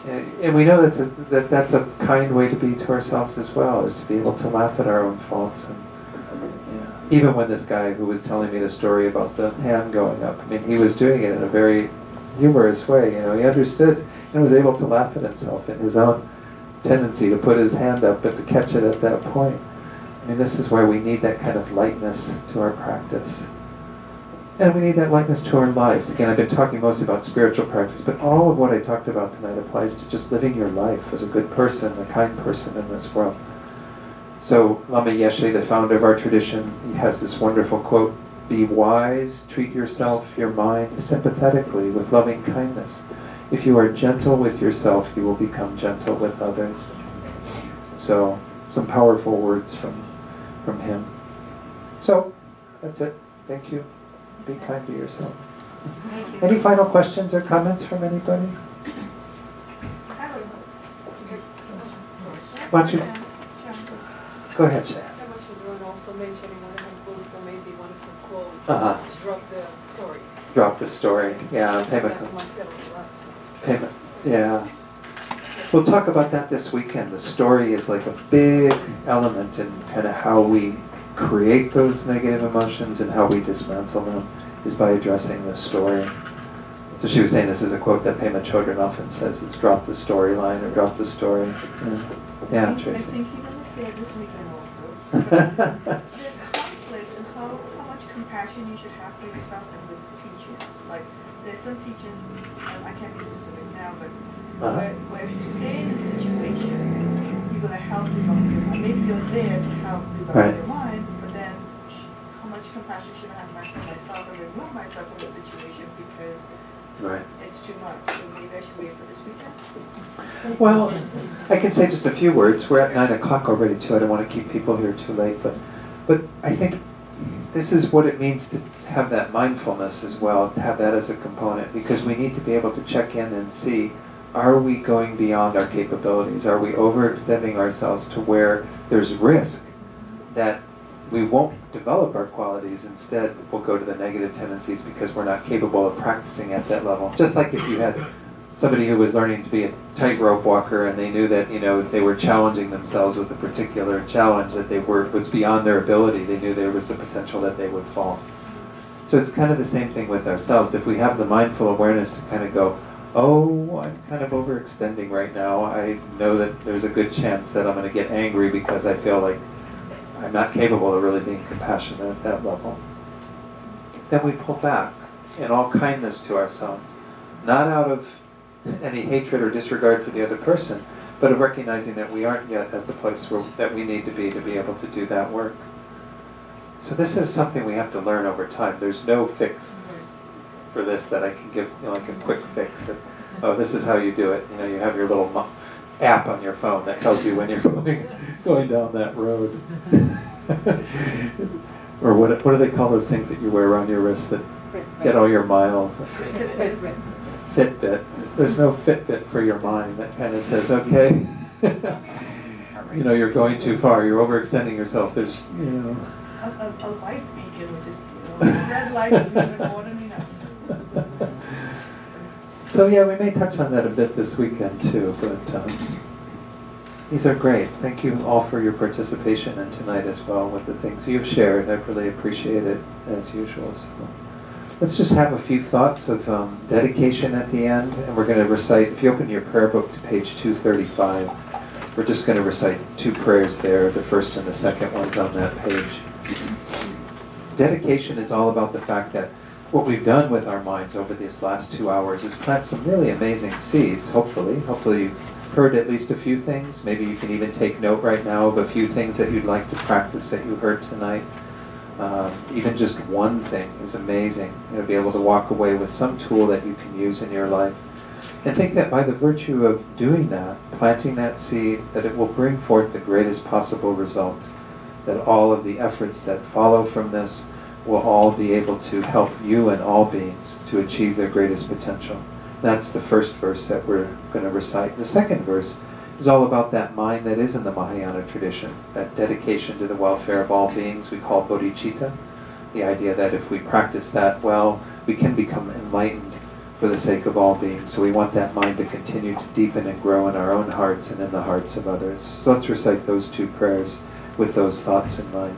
and we know that's a kind way to be to ourselves as well, is to be able to laugh at our own faults. And even when this guy who was telling me the story about the hand going up, I mean, he was doing it in a very humorous way. You know, he understood and was able to laugh at himself in his own tendency to put his hand up, but to catch it at that point. I mean, this is why we need that kind of lightness to our practice. And we need that lightness to our lives. Again, I've been talking mostly about spiritual practice, but all of what I talked about tonight applies to just living your life as a good person, a kind person in this world. So Lama Yeshe, the founder of our tradition, he has this wonderful quote, "Be wise, treat yourself, your mind, sympathetically, with loving kindness. If you are gentle with yourself, you will become gentle with others." So, some powerful words from him. So, that's it. Thank you. Be kind to yourself. Any final questions or comments from anybody? Why don't you go ahead, Shay. I was also mentioning one of her quotes, or maybe one of her quotes, drop the story. Drop the story. Yeah, I said that to myself a lot. Yeah. We'll talk about that this weekend. The story is like a big element in kind of how we create those negative emotions and how we dismantle them, is by addressing the story. So she was saying this is a quote that Pema Chodron often says, is drop the storyline or drop the story. Yeah, Tracy. I think you're going to say it this weekend also. There's conflict in how much compassion you should have for yourself and with teachers. Like, there's some teachers, I can't be specific now, but where if you stay in a situation, you're going to help develop your mind. Maybe you're there to help develop your mind, but then how much compassion should I have for myself and remove myself from the situation because it's too much. So maybe I should wait for this weekend. Well, I can say just a few words. We're at 9 o'clock already too. I don't want to keep people here too late, but I think this is what it means to have that mindfulness as well, to have that as a component, because we need to be able to check in and see, are we going beyond our capabilities? Are we overextending ourselves to where there's risk that we won't develop our qualities, instead we'll go to the negative tendencies because we're not capable of practicing at that level. Just like if you had somebody who was learning to be a tightrope walker, and they knew that, you know, if they were challenging themselves with a particular challenge that was beyond their ability, they knew there was the potential that they would fall. So it's kind of the same thing with ourselves. If we have the mindful awareness to kind of go, oh, I'm kind of overextending right now. I know that there's a good chance that I'm going to get angry because I feel like I'm not capable of really being compassionate at that level. Then we pull back in all kindness to ourselves, not out of any hatred or disregard for the other person, but of recognizing that we aren't yet at the place that we need to be able to do that work. So this is something we have to learn over time. There's no fix for this that I can give, you know, like a quick fix. Oh, this is how you do it. You know, you have your little app on your phone that tells you when you're going down that road. Or what do they call those things that you wear around your wrist that get all your miles? Fitbit. There's no Fitbit for your mind that kind of says, okay, you know, you're going too far. You're overextending yourself. There's, you know. A light beacon, which is, you know, red light would be important, you know. So yeah, we may touch on that a bit this weekend too, but these are great. Thank you all for your participation in tonight as well with the things you've shared. I really appreciate it as usual. So let's just have a few thoughts of dedication at the end, and we're going to recite, if you open your prayer book to page 235, we're just going to recite 2 prayers there, the first and the second ones on that page. Dedication is all about the fact that what we've done with our minds over these last 2 hours is plant some really amazing seeds, hopefully. Hopefully you've heard at least a few things. Maybe you can even take note right now of a few things that you'd like to practice that you heard tonight. Even just one thing is amazing. You'll be able to walk away with some tool that you can use in your life. And think that by the virtue of doing that, planting that seed, that it will bring forth the greatest possible result. That all of the efforts that follow from this will all be able to help you and all beings to achieve their greatest potential. That's the first verse that we're going to recite. The second verse is all about that mind that is in the Mahayana tradition, that dedication to the welfare of all beings we call bodhicitta. The idea that if we practice that well, we can become enlightened for the sake of all beings. So we want that mind to continue to deepen and grow in our own hearts and in the hearts of others. So let's recite those 2 prayers with those thoughts in mind.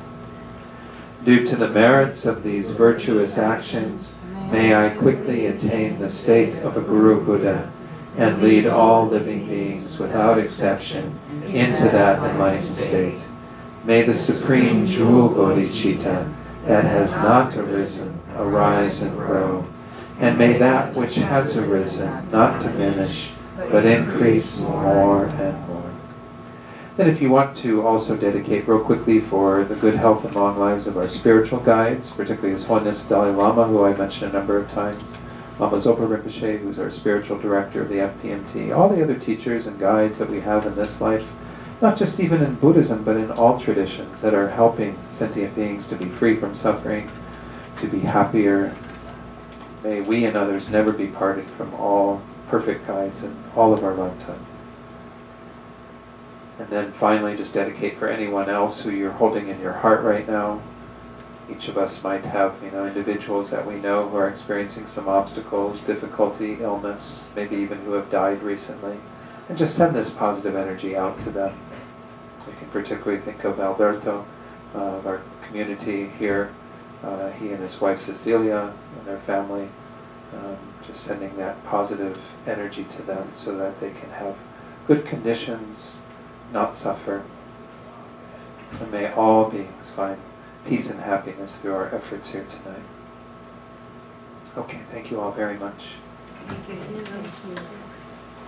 Due to the merits of these virtuous actions, may I quickly attain the state of a Guru Buddha and lead all living beings without exception into that enlightened state. May the supreme jewel bodhicitta that has not arisen arise and grow, and may that which has arisen not diminish but increase more and more. Then if you want to also dedicate real quickly for the good health and long lives of our spiritual guides, particularly His Holiness Dalai Lama, who I mentioned a number of times, Lama Zopa Rinpoche, who's our spiritual director of the FPMT, all the other teachers and guides that we have in this life, not just even in Buddhism, but in all traditions that are helping sentient beings to be free from suffering, to be happier. May we and others never be parted from all perfect guides in all of our lifetimes. And then finally, just dedicate for anyone else who you're holding in your heart right now. Each of us might have, individuals that we know who are experiencing some obstacles, difficulty, illness, maybe even who have died recently. And just send this positive energy out to them. We can particularly think of Alberto, our community here, he and his wife Cecilia and their family, just sending that positive energy to them so that they can have good conditions, not suffer. And may all beings find peace and happiness through our efforts here tonight. Okay, thank you all very much. Thank you.